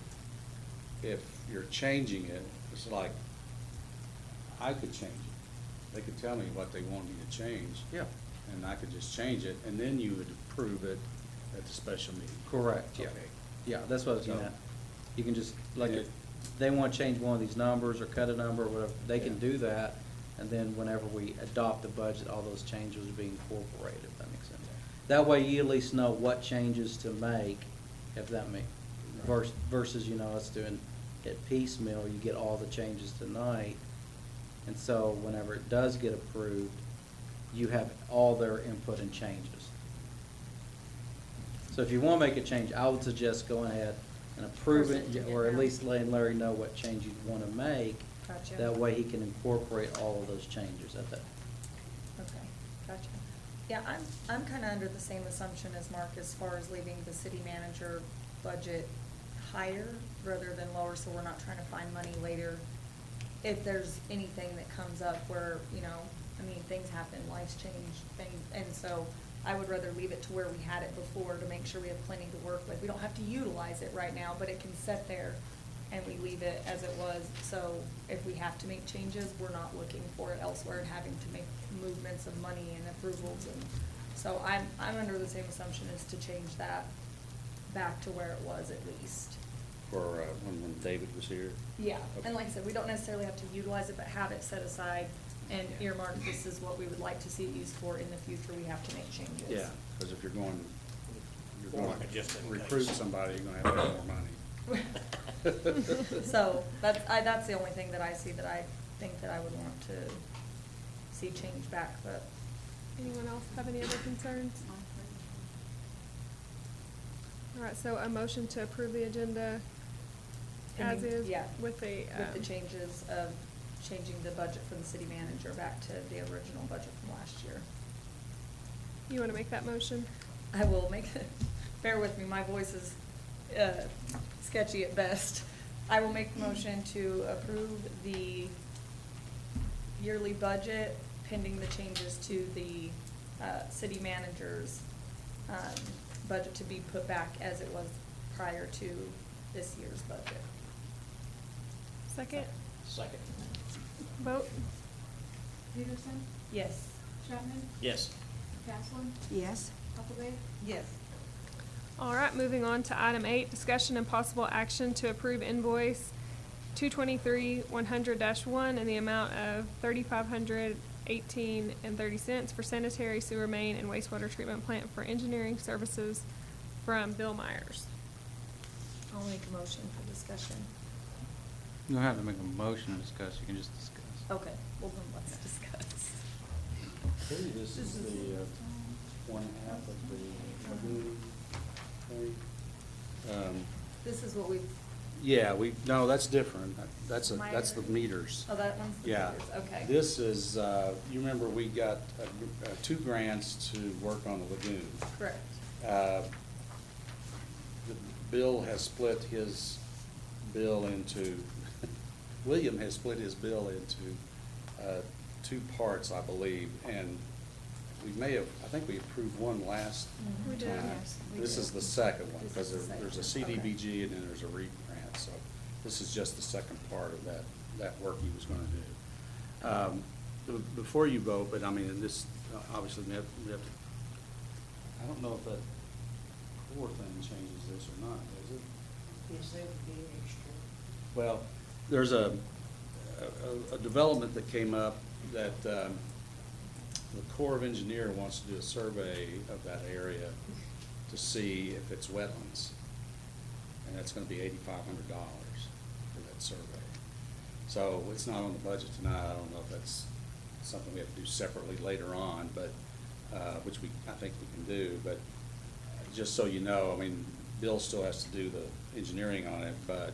if you're changing it, it's like, I could change it. They could tell me what they want me to change. Yeah. And I could just change it, and then you would approve it at the special meeting. Correct, yeah. Okay. Yeah, that's what I was getting So- at. You can just, like, Yeah. if they want to change one of these numbers or cut a number or whatever, they can Yeah. do that. And then whenever we adopt the budget, all those changes will be incorporated, if that makes sense. That way you at least know what changes to make, if that makes, versus, us doing it piecemeal, you get all the changes tonight. And so whenever it does get approved, you have all their input and changes. So if you want to make a change, I would suggest going ahead and approve it, Presenting it or at now. least letting Larry know what change you'd want to make. Gotcha. That way he can incorporate all of those changes at that. Okay, gotcha. Yeah, I'm kinda under the same assumption as Mark as far as leaving the city manager budget higher rather than lower, so we're not trying to find money later. If there's anything that comes up where, things happen, lives change, things, and so I would rather leave it to where we had it before to make sure we have plenty to work with. We don't have to utilize it right now, but it can sit there and we leave it as it was. So if we have to make changes, we're not looking for it elsewhere and having to make movements of money and approvals. And so I'm under the same assumption as to change that back to where it was at least. For, when David was here. Yeah, Okay. and like I said, we don't necessarily have to utilize it, but have it set aside and earmark, this is what we would like to see it used for in the future, we have to make changes. Yeah, because if you're going Like a just in recruit case. somebody, you're gonna have to have more money. So, that's the only thing that I see that I think that I would want to see change back, but. Anyone else have any other concerns? All right, so a motion to approve the agenda as Pending- is yeah, with the. With the changes of changing the budget for the city manager back to the original budget from last year. You want to make that motion? I will make it, bear with me, my voice is sketchy at best. I will make the motion to approve the yearly budget pending the changes to the city manager's budget to be put back as it was prior to this year's budget. Second? Second. Vote? Peterson, Yes. Chapman, Yes. McCaslin, Yes. Appleby, Yes. All right, moving on to item 8, discussion and possible action to approve invoice 223-100-1 in the amount of $3,518.30 for sanitary sewer main and wastewater treatment plant for engineering services from Bill Myers. I'll make a motion for discussion. You don't have to make a motion to discuss, you can just discuss. Okay, well then let's discuss. Maybe this is the one half of the lagoon thing. This is what we've, Yeah, no, that's different. That's the Minor. meters. oh, that one's the Yeah. meters, okay. This is, you remember we got 2 grants to work on the lagoon. Correct. Bill has split his bill into, William has split his bill into 2 parts, I believe, and we may have, I think we approved one last Mhm. We did. time. Yes, we This did. is the second one, This because is the there's a second one. Okay. CDBG and then there's a REAP grant, so this is just the second part of that work he was gonna do. Before you vote, but I mean, this, obviously, we have to, I don't know if that core thing changes this or not, does it? Yes, that would be extra. Well, there's a development that came up that the Corps of Engineer wants to do a survey of that area to see if it's wetlands. And that's gonna be $8,500 for that survey. So it's not on the budget tonight. I don't know if that's something we have to do separately later on, but, which I think we can do. But just so you know, I mean, Bill still has to do the engineering on it, but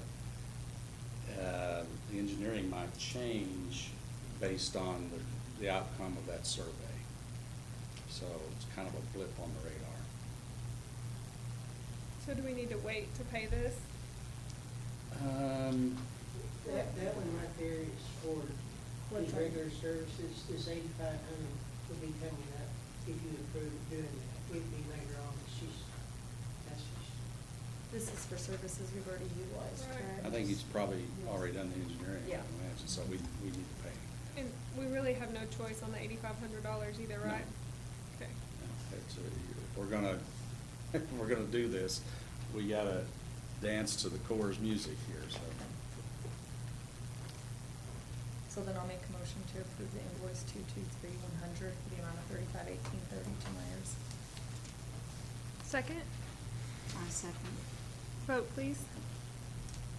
the engineering might change based on the outcome of that survey. So it's kind of a blip on the radar. So do we need to wait to pay this? That one right there is for What's these that? regular services, this 8,500 will be coming up if you approve doing that. It'd be later on, that's just. This is for services we've already utilized, Right. correct? I think he's probably already done the engineering, I Yeah. imagine, so we need to pay. And we really have no choice on the $8,500 either, No. right? Okay. If we're gonna, if we're gonna do this, we gotta dance to the Corps' music here, so. So then I'll make a motion to approve the invoice 223-100 for the amount of $35,1830 to Myers. Second, I second. vote please.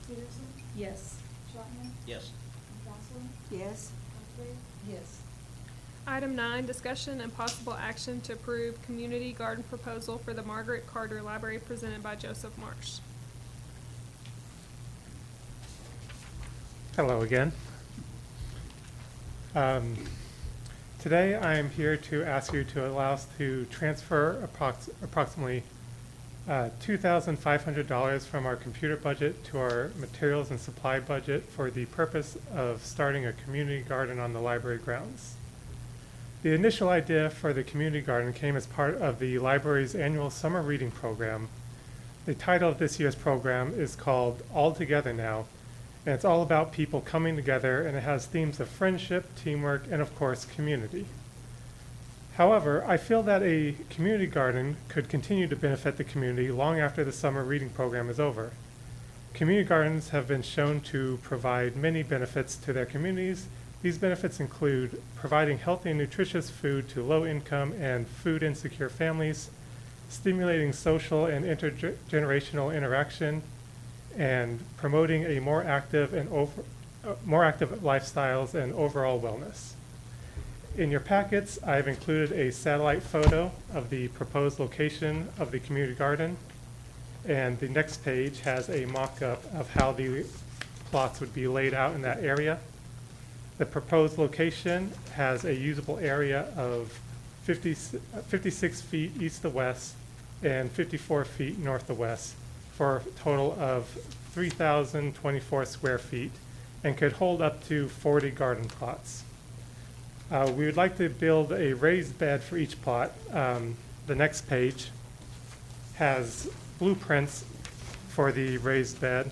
Peterson? Yes. Trotman? Yes. McCaslin? Yes. Humphrey? Yes. Item 9, discussion and possible action to approve community garden proposal for the Margaret Carter Library presented by Joseph Marsh. Hello again. Today I am here to ask you to allow us to transfer approximately $2,500 from our computer budget to our materials and supply budget for the purpose of starting a community garden on the library grounds. The initial idea for the community garden came as part of the library's annual summer reading program. The title of this year's program is called All Together Now, and it's all about people coming together, and it has themes of friendship, teamwork, and of course, community. However, I feel that a community garden could continue to benefit the community long after the summer reading program is over. Community gardens have been shown to provide many benefits to their communities. These benefits include providing healthy and nutritious food to low-income and food-insecure families, stimulating social and intergenerational interaction, and promoting a more active lifestyles and overall wellness. In your packets, I've included a satellite photo of the proposed location of the community garden, and the next page has a mock-up of how the plots would be laid out in that area. The proposed location has a usable area of 56 feet east to west and 54 feet north to west, for a total of 3,024 square feet, and could hold up to 40 garden plots. We would like to build a raised bed for each plot. The next page has blueprints for the raised bed.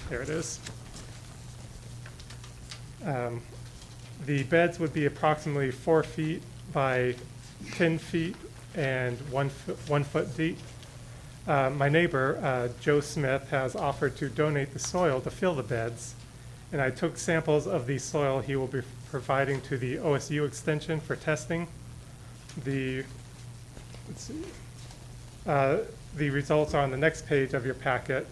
There it is. The beds would be approximately 4 feet by 10 feet and 1 foot deep. My neighbor, Joe Smith, has offered to donate the soil to fill the beds, and I took samples of the soil he will be providing to the OSU extension for testing. The results are on the next page of your packet,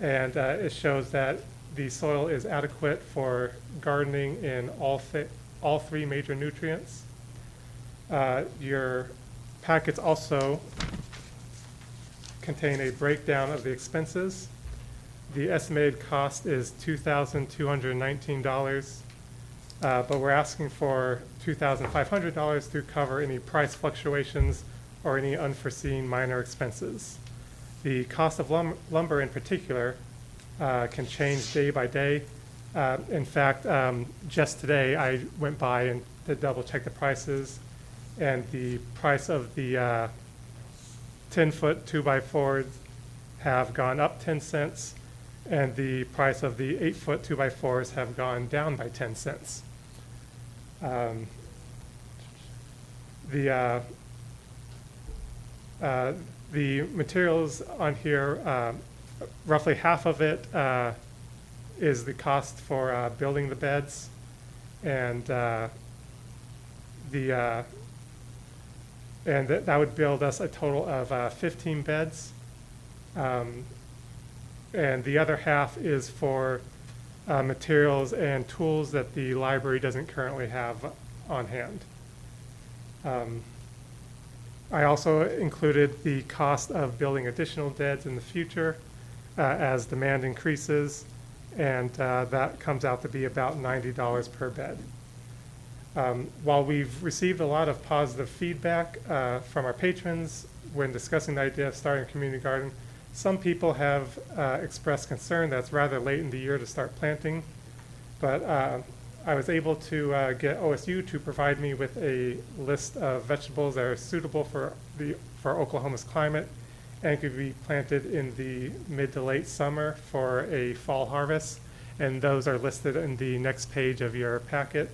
and it shows that the soil is adequate for gardening in all 3 major nutrients. Your packets also contain a breakdown of the expenses. The estimated cost is $2,219, but we're asking for $2,500 to cover any price fluctuations or any unforeseen minor expenses. The cost of lumber in particular can change day by day. In fact, just today I went by and to double check the prices, and the price of the 10-foot 2x4s have gone up 10 cents, and the price of the 8-foot 2x4s have gone down by 10 cents. The materials on here, roughly half of it is the cost for building the beds, and that would build us a total of 15 beds. And the other half is for materials and tools that the library doesn't currently have on hand. I also included the cost of building additional beds in the future. as demand increases, and that comes out to be about $90 per bed. While we've received a lot of positive feedback from our patrons when discussing the idea of starting a community garden, some people have expressed concern that it's rather late in the year to start planting, but I was able to get OSU to provide me with a list of vegetables that are suitable for Oklahoma's climate and could be planted in the mid to late summer for a fall harvest, and those are listed in the next page of your packet.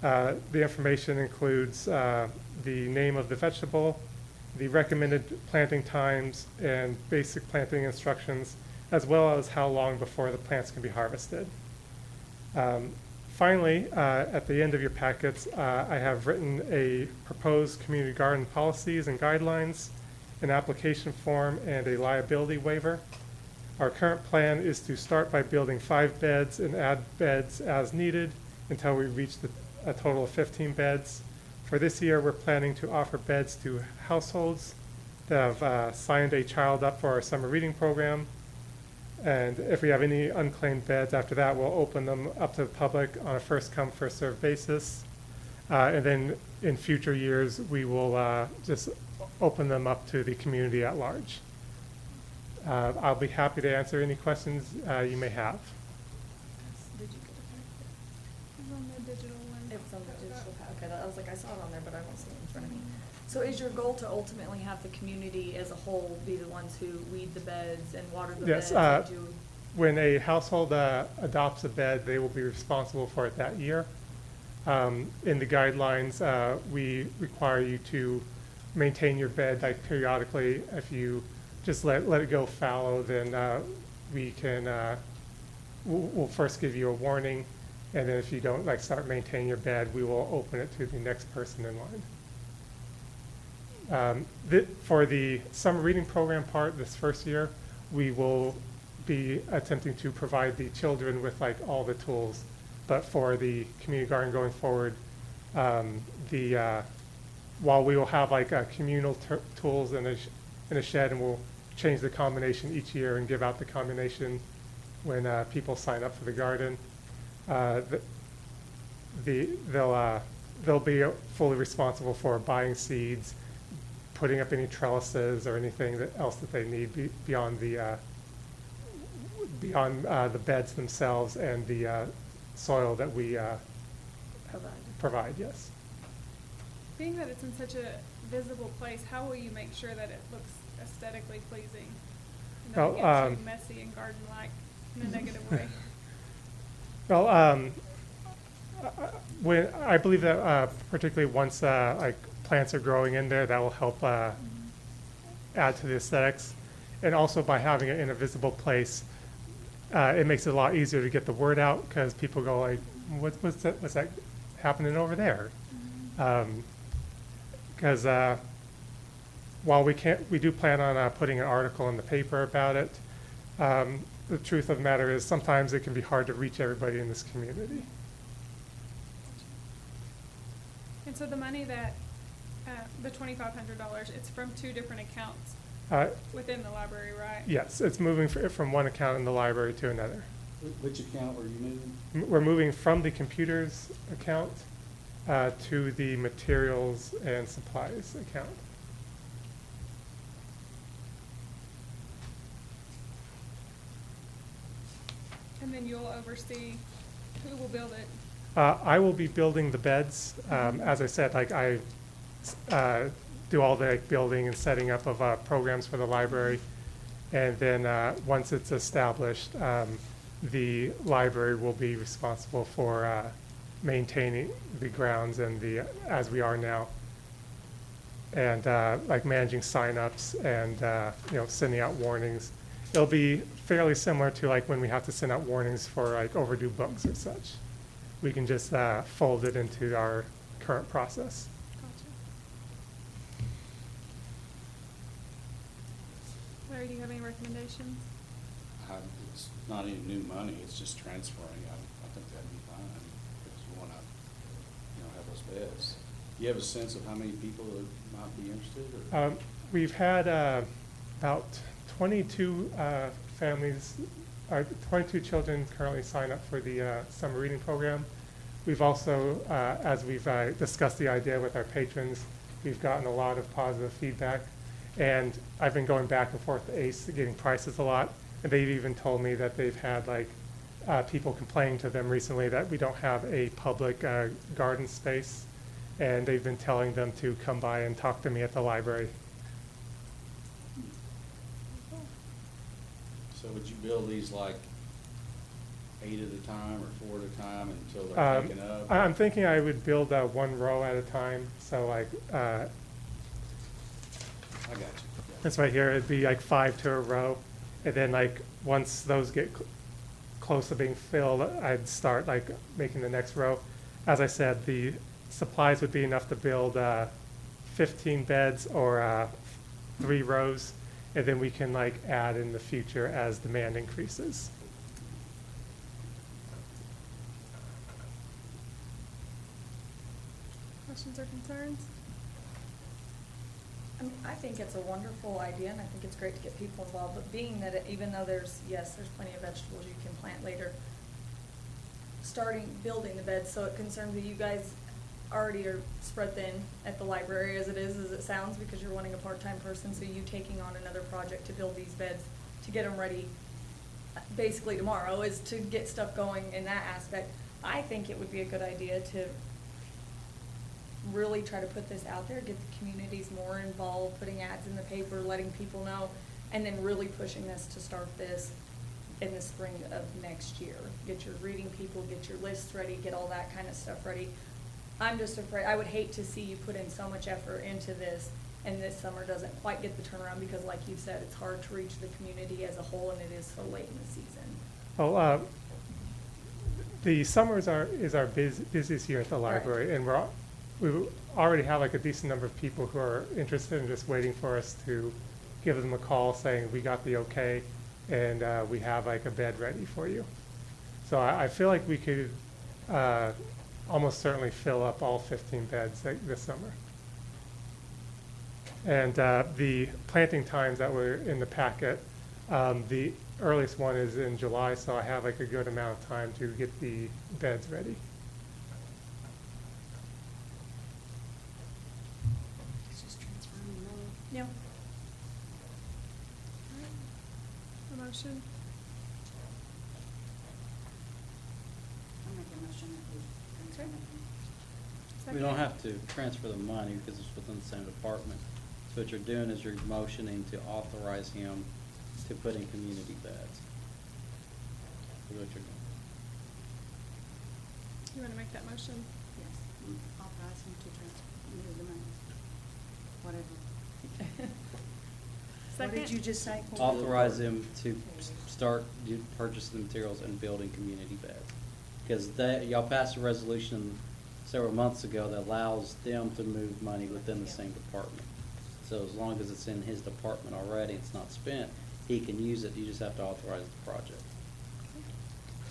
The information includes the name of the vegetable, the recommended planting times, and basic planting instructions, as well as how long before the plants can be harvested. Finally, at the end of your packets, I have written a proposed community garden policies and guidelines, an application form, and a liability waiver. Our current plan is to start by building 5 beds and add beds as needed until we reach a total of 15 beds. For this year, we're planning to offer beds to households that have signed a child up for our summer reading program. And if we have any unclaimed beds after that, we'll open them up to the public on a first-come, first-served basis. And then in future years, we will just open them up to the community at large. I'll be happy to answer any questions you may have. Did you get a packet? It was on the digital one. It was on the digital packet. I was like, I saw it on there, but I don't see it in front of me. So is your goal to ultimately have the community as a whole be the ones who weed the beds and water the Yes, beds? And do when a household adopts a bed, they will be responsible for it that year. In the guidelines, we require you to maintain your bed like periodically. If you just let it go fallow, then we can we'll first give you a warning, and then if you don't start maintaining your bed, we will open it to the next person in line. For the summer reading program part this first year, we will be attempting to provide the children with all the tools, but for the community garden going forward, while we will have communal tools in a shed, and we'll change the combination each year and give out the combination when people sign up for the garden, they'll be fully responsible for buying seeds, putting up any trellises or anything else that they need beyond the beds themselves and the soil that we provide. Yes. Being that it's in such a visible place, how will you make sure that it looks aesthetically pleasing? And that it gets too messy and garden-like in a negative way? Well, when I believe that particularly once plants are growing in there, that will help add to the aesthetics. And also by having it in a visible place, it makes it a lot easier to get the word out, because people go like, what's that happening over there? Because while we do plan on putting an article in the paper about it, the truth of the matter is sometimes it can be hard to reach everybody in this community. And so the money that, the $2,500, it's from 2 different accounts within the library, right? Yes, it's moving from one account in the library to another. Which account were you moving? We're moving from the computers account to the materials and supplies account. And then you'll oversee who will build it. I will be building the beds. As I said, I do all the building and setting up of programs for the library. And then once it's established, the library will be responsible for maintaining the grounds and as we are now. And managing signups and sending out warnings. It'll be fairly similar to when we have to send out warnings for overdue books or such. We can just fold it into our current process. Gotcha. Larry, do you have any recommendations? It's not any new money, it's just transferring. I think that'd be fine, because we want to, have those beds. Do you have a sense of how many people that might be interested? Or? We've had about 22 families, 22 children currently sign up for the summer reading program. We've also, as we've discussed the idea with our patrons, we've gotten a lot of positive feedback. And I've been going back and forth to ACE, getting prices a lot. And they've even told me that they've had people complaining to them recently that we don't have a public garden space. And they've been telling them to come by and talk to me at the library. So would you build these like 8 at a time or 4 at a time until they're taken up? I'm thinking I would build one row at a time. So I got you. this right here, it'd be like 5 to a row. And then once those get close to being filled, I'd start making the next row. As I said, the supplies would be enough to build 15 beds or 3 rows. And then we can add in the future as demand increases. Questions or concerns? I think it's a wonderful idea, and I think it's great to get people involved, but being that even though there's plenty of vegetables you can plant later, building the beds, so it concerns me, you guys already are spread thin at the library as it sounds, because you're wanting a part-time person, so you taking on another project to build these beds, to get them ready basically tomorrow, is to get stuff going in that aspect. I think it would be a good idea to really try to put this out there, get the communities more involved, putting ads in the paper, letting people know, and then really pushing this to start this in the spring of next year. Get your reading people, get your lists ready, get all that kind of stuff ready. I'm just afraid, I would hate to see you put in so much effort into this and this summer doesn't quite get the turnaround, because like you said, it's hard to reach the community as a whole, and it is so late in the season. Well, the summers is our busiest year at the library, and we already have a decent number of people who are interested and just waiting for us to give them a call saying we got the okay and we have a bed ready for you. So I feel like we could almost certainly fill up all 15 beds this summer. And the planting times that were in the packet, the earliest one is in July, so I have a good amount of time to get the beds ready. Yeah. A motion? I'll make a motion that we transfer it. We don't have to transfer the money because it's within the same department. So what you're doing is you're motioning to authorize him to put in community beds. That's what you're doing. You want to make that motion? Yes, authorize him to transfer, move the money, whatever. What did you just say? Authorize him to start purchasing the materials and building community beds. Because y'all passed a resolution several months ago that allows them to move money within the same department. So as long as it's in his department already, it's not spent, he can use it, you just have to authorize the project.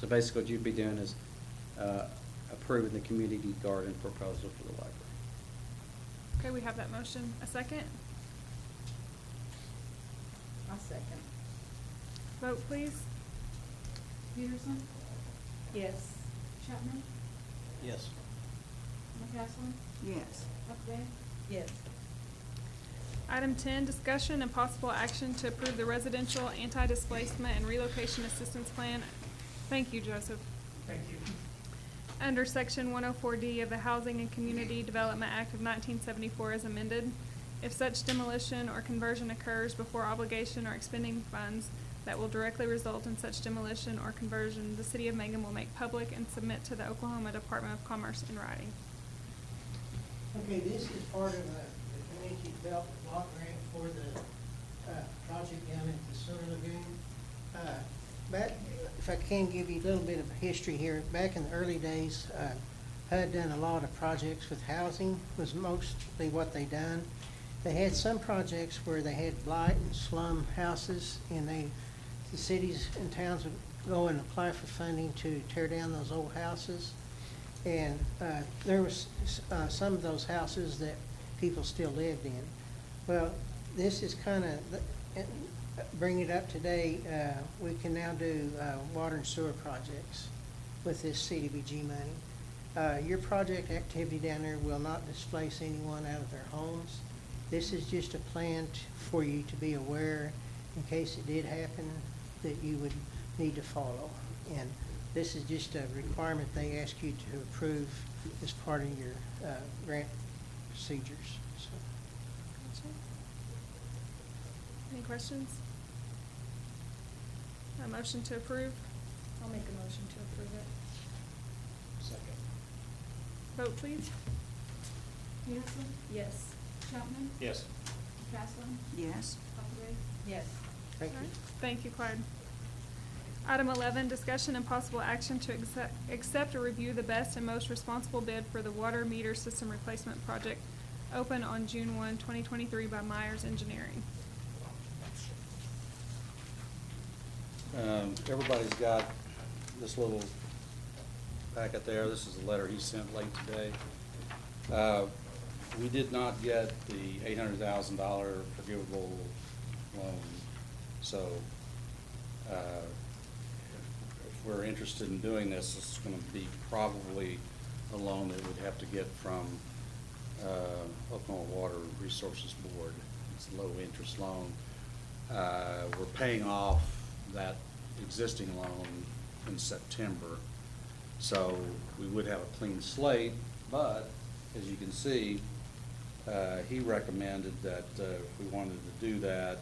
So basically what you'd be doing is approving the community garden proposal for the library. Okay, we have that motion. A second? I'll second. Vote, please. Peterson, Yes. Chapman, Yes. McCaslin, Yes. Updike, Yes. Item 10, discussion and possible action to approve the residential anti-displacement and relocation assistance plan. Thank you, Joseph. Thank you. Under Section 104D of the Housing and Community Development Act of 1974 as amended, if such demolition or conversion occurs before obligation or expending funds that will directly result in such demolition or conversion, the City of Mangum will make public and submit to the Oklahoma Department of Commerce in writing. Okay, this is part of the community development block grant for the project down at the Summer Lagoon. Back, if I can give you a little bit of history here, back in the early days, HUD done a lot of projects with housing, was mostly what they done. They had some projects where they had blight and slum houses, and the cities and towns would go and apply for funding to tear down those old houses. And there was some of those houses that people still lived in. Well, this is kind of, bring it up today, we can now do water and sewer projects with this CDBG money. Your project activity down there will not displace anyone out of their homes. This is just a plan for you to be aware in case it did happen that you would need to follow. And this is just a requirement they ask you to approve as part of your grant procedures. So, Gotcha. Any questions? A motion to approve? I'll make a motion to approve it. Second. Vote, please. Peterson? Yes. Chapman? Yes. McCaslin? Yes. Huckabee? Yes. thank you. Thank you, Clyde. Item 11, discussion and possible action to accept or review the best and most responsible bid for the water meter system replacement project opened on June 1, 2023 by Myers Engineering. Everybody's got this little packet there. This is a letter he sent late today. We did not get the $800,000 forgivable loan, so if we're interested in doing this, it's going to be probably a loan that we'd have to get from Oklahoma Water Resources Board. It's a low-interest loan. We're paying off that existing loan in September, so we would have a clean slate, but as you can see, he recommended that if we wanted to do that,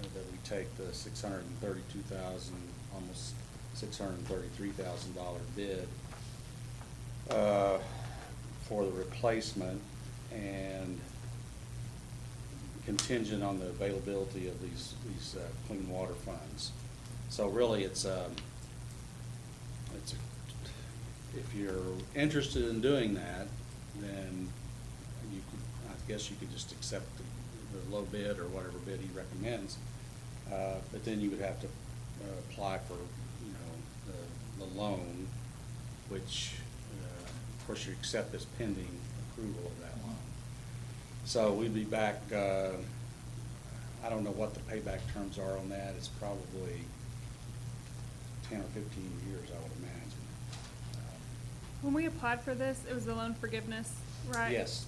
that we take the $632,000, almost $633,000 bid for the replacement, and contingent on the availability of these clean water funds. So really, if you're interested in doing that, then I guess you could just accept the low bid or whatever bid he recommends. But then you would have to apply for, the loan, which, of course, you accept as pending approval of that loan. So we'd be back, I don't know what the payback terms are on that. It's probably 10 or 15 years, I would imagine. When we applied for this, it was the loan forgiveness, right? Yes,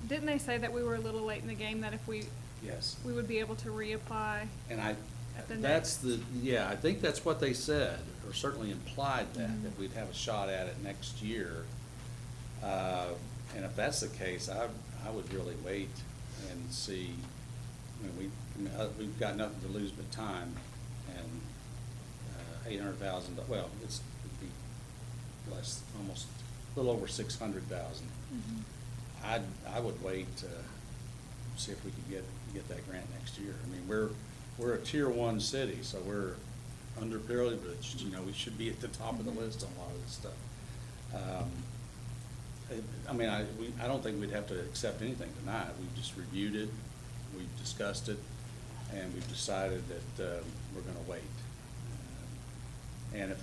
Didn't they say that we were a little late in the game, that if we yes. would be able to reapply? And At the that's next. I think that's what they said, or certainly implied that we'd have a shot at it next year. And if that's the case, I would really wait and see. We've got nothing to lose but time, and $800,000. Well, it'd be less, almost a little over $600,000. I would wait to see if we could get that grant next year. I mean, we're a tier 1 city, so we're underprivileged. We should be at the top of the list on a lot of this stuff. I don't think we'd have to accept anything tonight. We've just reviewed it, we've discussed it, and we've decided that we're going to wait. And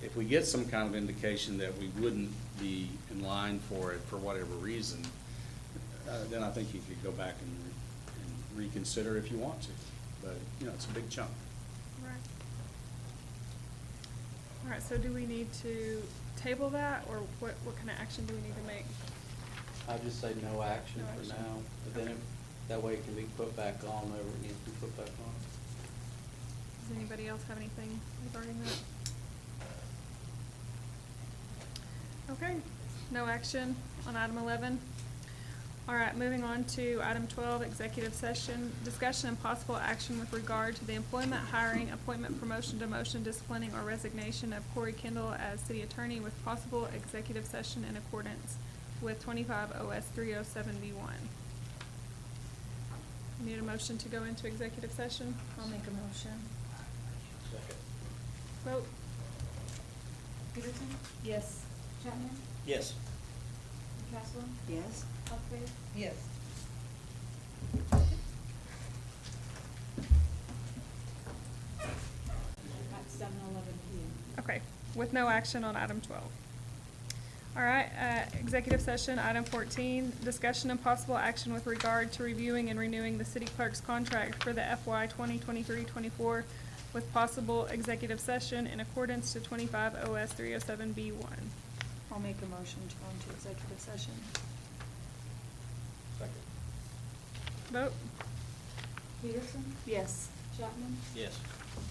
if we get some kind of indication that we wouldn't be in line for it for whatever reason, then I think you could go back and reconsider if you want to. But, it's a big chunk. Right. All right, so do we need to table that, or what kind of action do we need to make? I'd just say no action No for action. now, but then that way it can be put back on whenever it needs to be put back on. Does anybody else have anything regarding that? Okay, no action on item 11. All right, moving on to item 12, executive session, discussion and possible action with regard to the employment, hiring, appointment, promotion, demotion, disciplining, or resignation of Corey Kendall as city attorney with possible executive session in accordance with 25 OS 307B1. Need a motion to go into executive session? I'll make a motion. Vote. Peterson? Yes. Chapman? Yes. McCaslin? Yes. Huckabee? Yes. At 7:11 PM. Okay, with no action on item 12. All right, executive session, item 14, discussion and possible action with regard to reviewing and renewing the city clerk's contract for the FY 2023-24 with possible executive session in accordance to 25 OS 307B1. I'll make a motion to go into executive session. Vote? Peterson? Yes. Chapman? Yes.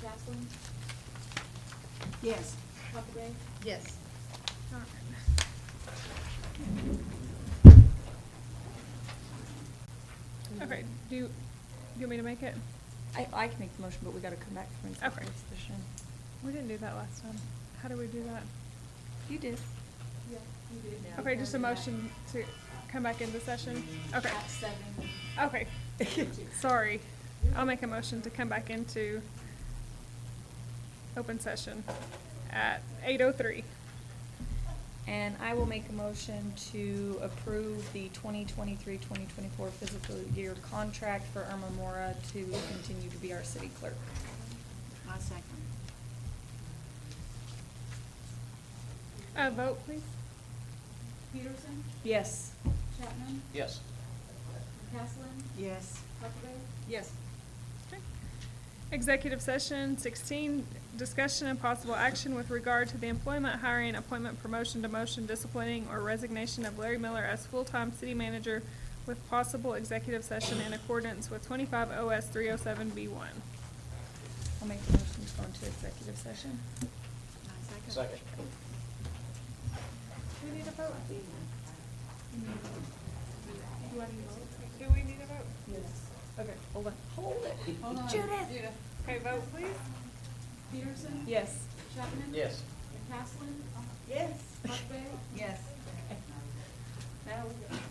Castleton? Yes. Huckabee? Yes. All right. Okay, do you want me to make it? I can make the motion, but we gotta come back from executive Okay. session. We didn't do that last time. How do we do that? You did. Yeah, you did. Okay, just a motion to come back into session? Okay, At 7. okay. Sorry. I'll make a motion to come back into open session at 8:03. And I will make a motion to approve the 2023-2024 fiscal year contract for Irma Mora to continue to be our city clerk. I second. Vote, please. Peterson? Yes. Chapman? Yes. Castleton? Yes. Huckabee? Yes. Okay. Executive session 16, discussion and possible action with regard to the employment, hiring, appointment, promotion, demotion, disciplining, or resignation of Larry Miller as full-time city manager with possible executive session in accordance with 25 OS 307B1. I'll make the motion to go into executive session. I Second. Do we need a vote? Do I need a vote? Do we need a vote? Yes. Okay, hold on. Hold it. Hold on. Judith. Okay, vote, please. Peterson? Yes. Chapman? Yes. Castleton? Yes. Huckabee? Yes. Now we go.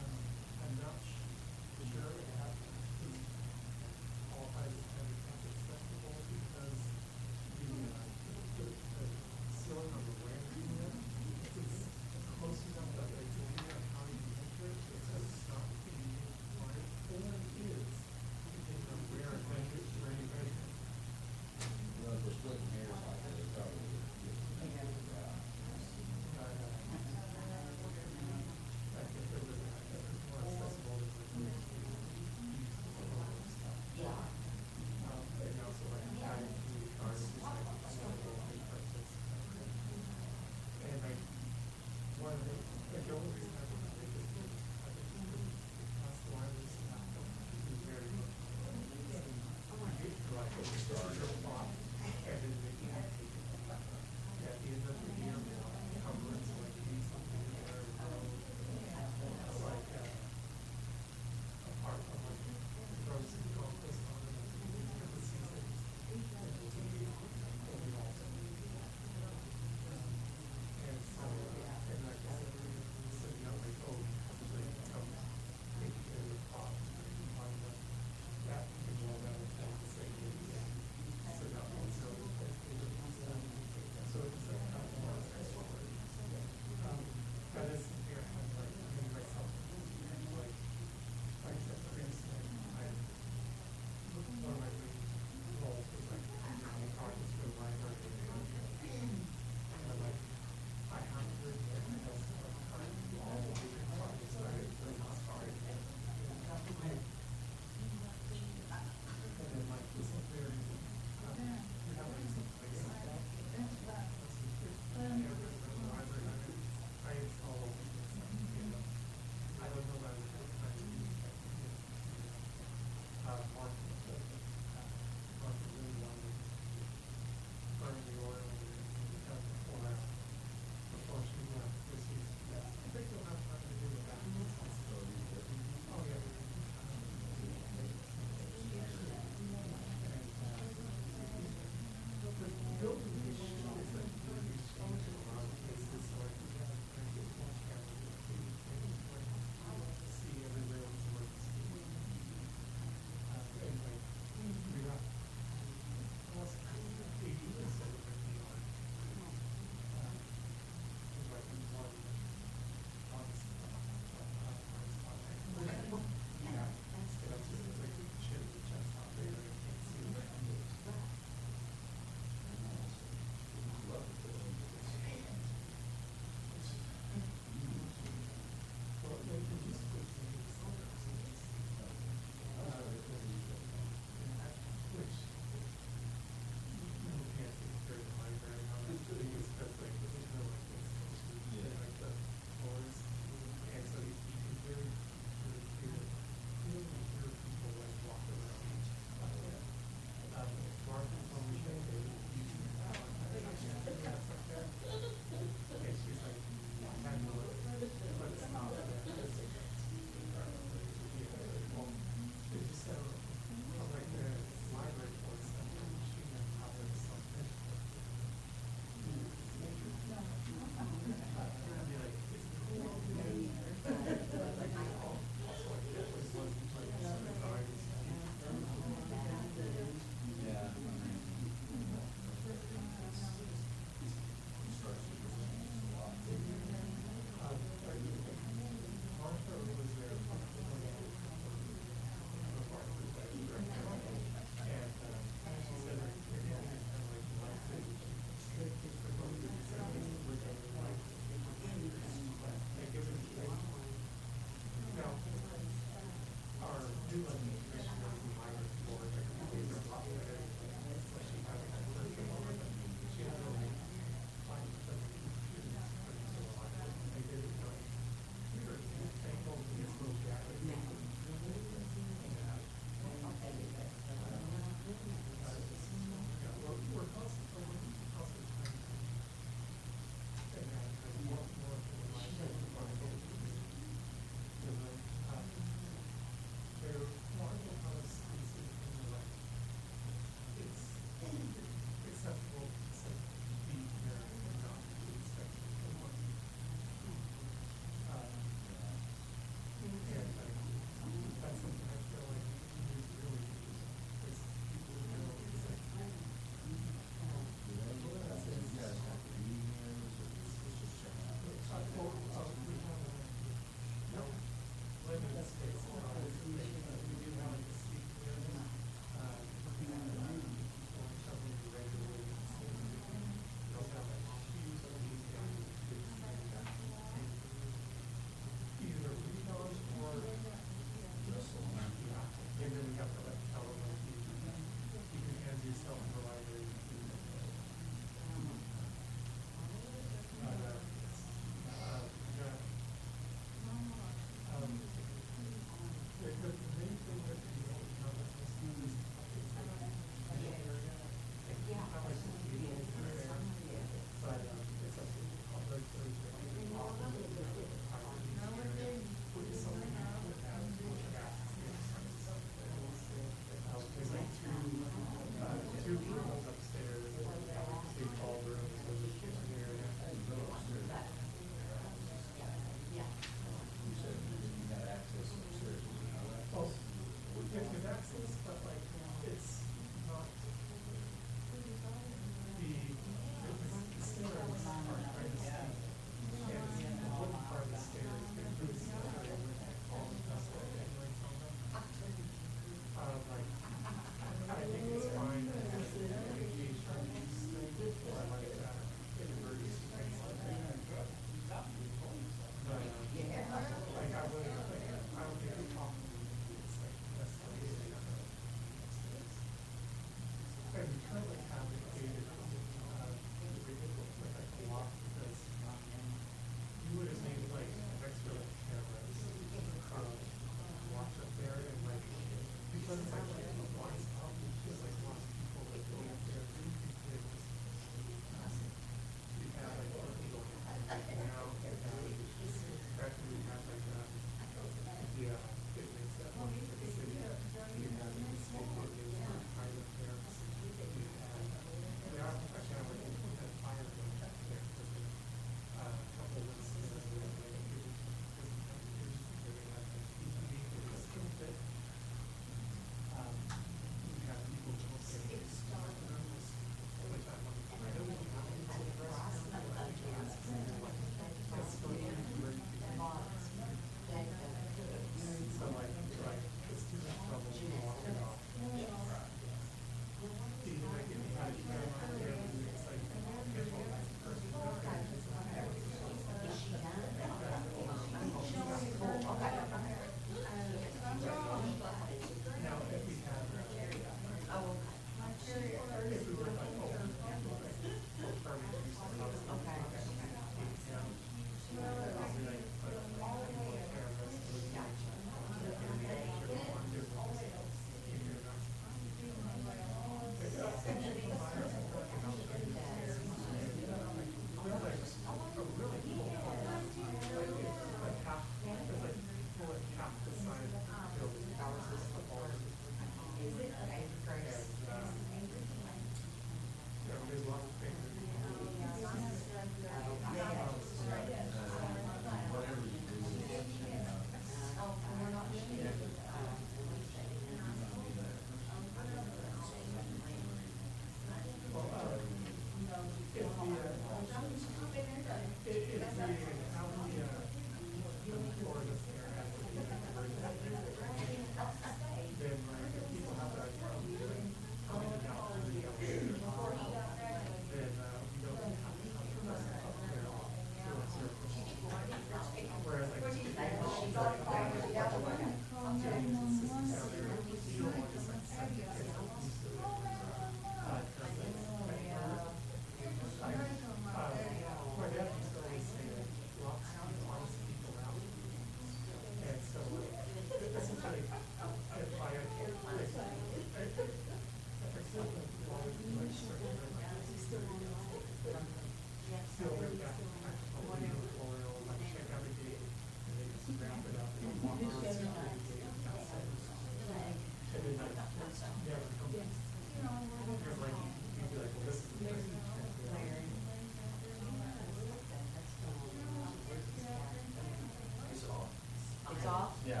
It's off? Yeah,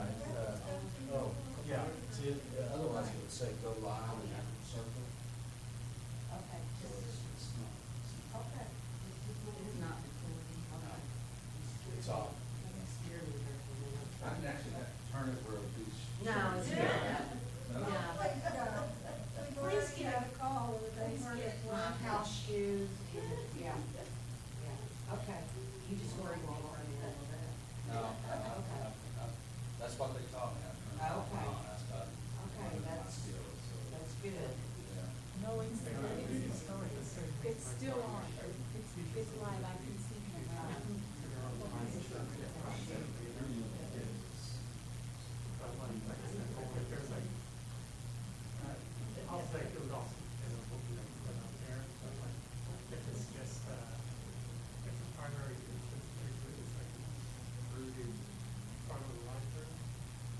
oh, yeah, see, otherwise it would say go live and have it circle. Okay. So it's not, Okay. It's not recording, okay. it's off. I can actually have to turn it where it's. No, it's not. No. Please get a call with Please get my house shoes and, yeah, yeah, okay. You just worry while we're in the middle of that. No, Okay. that's what they taught me. I turned it Okay. on. That's about Okay, one of my that's, skills, so, that's good. yeah. No, it's still on. It's live. I can see him. I'll say it was awesome, and I hope you don't put it out there, but like, if it's just, if the primary is just, it's like rooted in front of the library,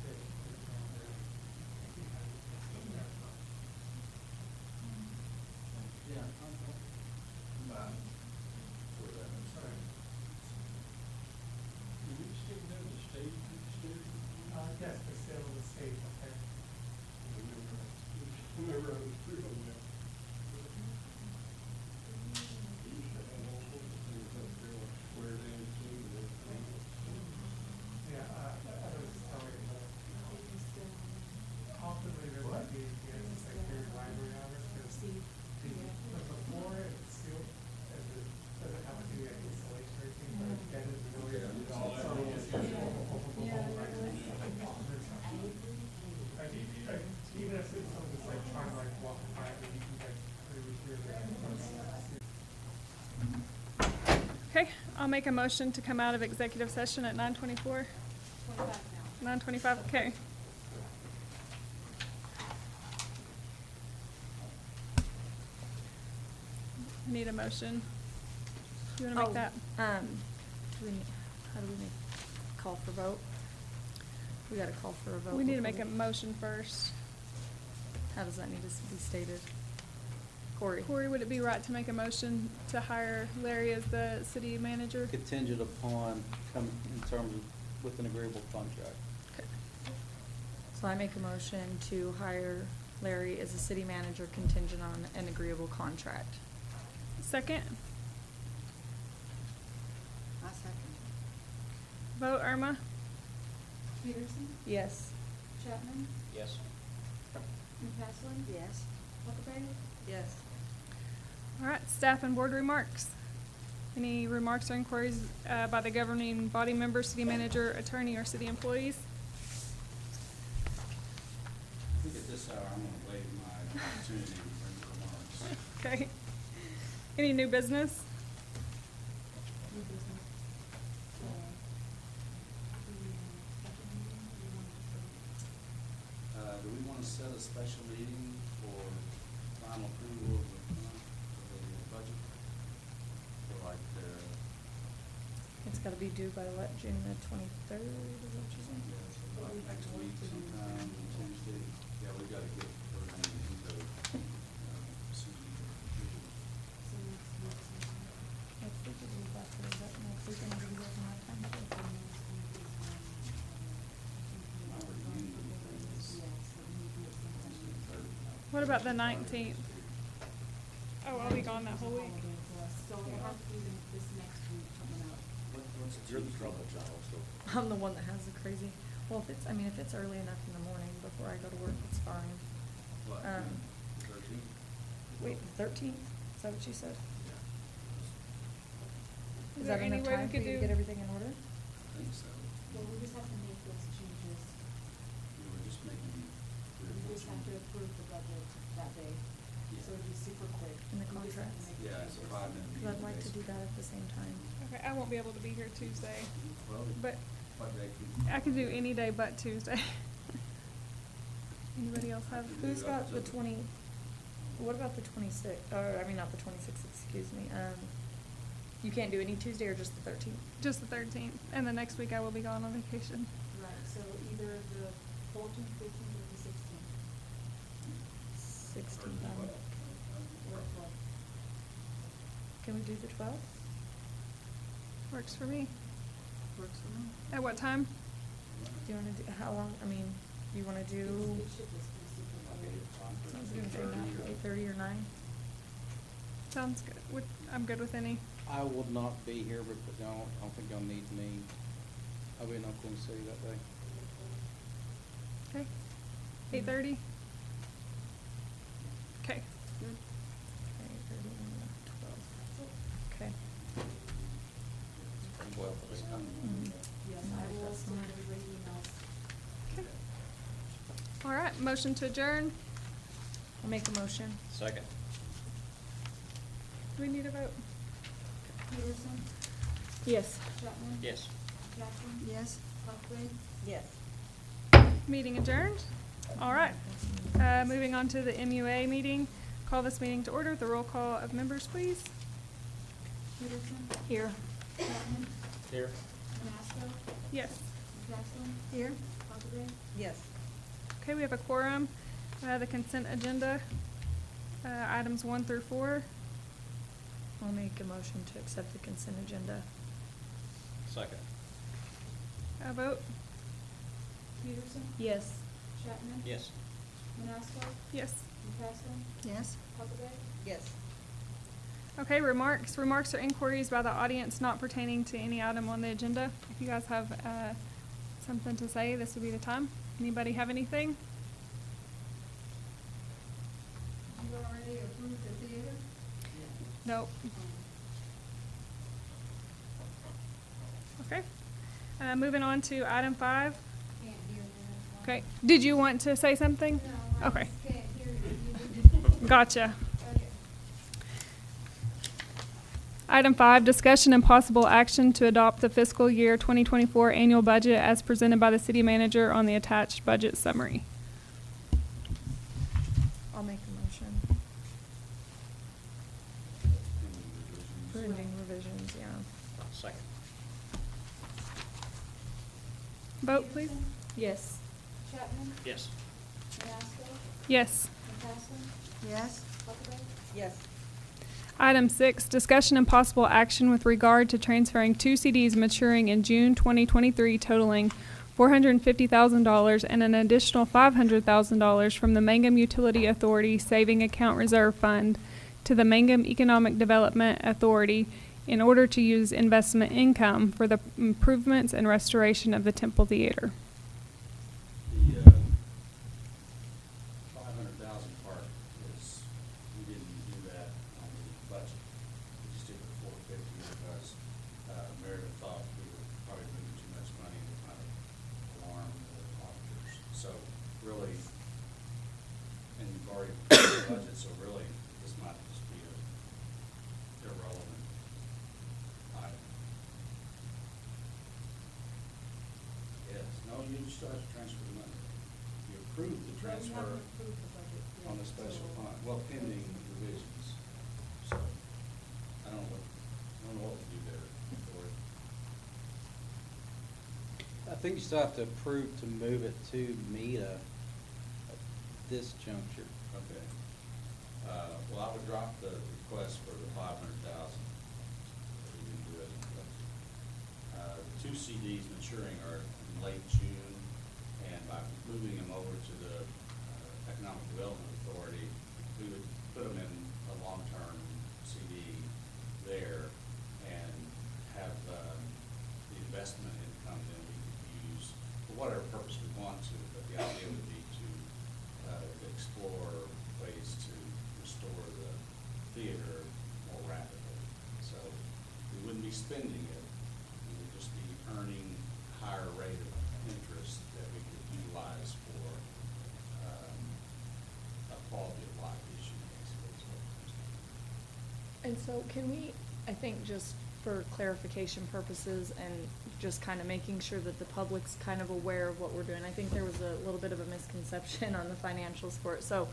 they put it down there. If you had it, that's not. Yeah. For that, I'm sorry. Did we stick that in the state, Yes, the sale of the stage up there. Whenever I was through on that. Square dance too, and everything. Yeah, I was telling you, possibly there might be, it's like their library hours, because but before it's sealed, as it doesn't have to do like installation or anything, but it's dead as a really. Even if it's something like trying to like walk by, you can like really hear that. Okay, I'll make a motion to come out of executive session at 9:24. 9:25, okay. I need a motion. You wanna make that? Do we, how do we make, call for vote? We gotta call for a vote. We need to before make a we- motion first. How does that need to be stated? Corey? Corey, would it be right to make a motion to hire Larry as the city manager? Contingent upon, come in terms of, with an agreeable contract. Okay. So I make a motion to hire Larry as a city manager contingent on an agreeable contract. Second, I second. vote Irma? Peterson, Yes. Chapman, Yes. McCaslin, Yes. Huckabee, Yes. All right, staff and board remarks. Any remarks or inquiries by the governing body member, city manager, attorney, or city employees? I think at this hour, I'm gonna waive my opportunity to bring remarks. Okay. Any new business? new business. Do we wanna set a special meeting for final approval of the budget? For like, It's gotta be due by what, June the 23rd, is that what you're saying? yeah, so like next week sometime, Tuesday, yeah, we gotta get everything into, CD. Next week is week after, is that next week, and do you guys have time? What about the 19th? Oh, I'll be gone that whole week. So we'll have to do this next week coming up. What's your trouble, Charles? I'm the one that has the crazy, well, if it's early enough in the morning before I go to work, it's fine. What, 13? Wait, the 13th? Is that what you said? Is Is there that any enough way we time for could you to do- get everything in order? I think so. Well, we just have to make those changes. We were just making. We just have to approve the budget that day. So it'll be super quick. In the We just have to contracts? make the Yeah, it's a changes. 5-minute meeting. Cause I'd like to do that at the same time. Okay, I won't be able to be here Tuesday, Well, but what day can? I can do any day but Tuesday. Anybody else have? Who's got the 20, what about the 26th, or, I mean, not the 26th, excuse me, you can't do any Tuesday or just the 13th? Just the 13th, and the next week I will be gone on vacation. Right, so either the 14th, 15th, or the 16th. 16th, Or 12th. can we do the 12th? Works for me. Works for me. At what time? Do you wanna do, how long, I mean, you wanna do, It should just be super. I was gonna say 8:30 or 9? Sounds good. I'm good with any. I will not be here, but I don't think y'all need me. I'll be in Oklahoma City that day. Okay. 8:30? Okay. Okay, 8:30 and 12. Okay. 12 for this time. Yes, I will send everybody emails. Okay. All right, motion to adjourn. I'll make a motion. Second. Do we need a vote? Peterson, Yes. Chapman? Yes. Jackson? Yes. Huckabee? Yes. Meeting adjourned. All right. Moving on to the MUA meeting. Call this meeting to order. The roll call of members, please. Peterson? Here. Chapman? Here. Manasco? Yes. Jackson? Here. Huckabee? Yes. Okay, we have a quorum. The consent agenda, items 1 through 4. I'll make a motion to accept the consent agenda. Second. A vote? Peterson? Yes. Chapman? Yes. Manasco? Yes. McCaskill? Yes. Huckabee? Yes. Okay, remarks. Remarks or inquiries by the audience not pertaining to any item on the agenda. If you guys have something to say, this would be the time. Anybody have anything? You already approved the theater? Nope. Okay. Moving on to item 5. Can't hear me. Okay. Did you want to say something? No, I Okay. just can't hear you. Gotcha. Okay. Item 5, discussion and possible action to adopt the fiscal year 2024 annual budget as presented by the city manager on the attached budget summary. I'll make a motion. Pending revisions, yeah. Second. Vote, please. Peterson? Yes. Chapman? Yes. Manasco? Yes. McCaskill? Yes. Huckabee? Yes. Item 6, discussion and possible action with regard to transferring 2 CDs maturing in June 2023 totaling $450,000 and an additional $500,000 from the Mangum Utility Authority Saving Account Reserve Fund to the Mangum Economic Development Authority in order to use investment income for the improvements and restoration of the Temple Theater. The 500,000 part is, we didn't do that on the budget. We just did the 450 because Meredith thought we were probably moving too much money to kind of alarm the auditors. So really, and you've already approved the budget, so really, this might just be a irrelevant item. Yes, no, you just have to transfer the money. You approved the Well, we transfer haven't approved the budget yet, on the special so- fund, well, pending revisions. So, I don't know what to do there, Lord. I think you still have to approve to move it to META at this juncture. Okay. Well, I would drop the request for the 500,000. We didn't do it. The 2 CDs maturing are in late June, and by moving them over to the Economic Development Authority, we would put them in a long-term CD there and have the investment income then we could use for whatever purpose we want to, but the idea would be to explore ways to restore the theater more rapidly. So we wouldn't be spending it, we would just be earning higher rate of interest that we could utilize for a quality of life issue, basically, is what it comes down to. And so can we, I think just for clarification purposes and just kind of making sure that the public's kind of aware of what we're doing, I think there was a little bit of a misconception on the financials for it. So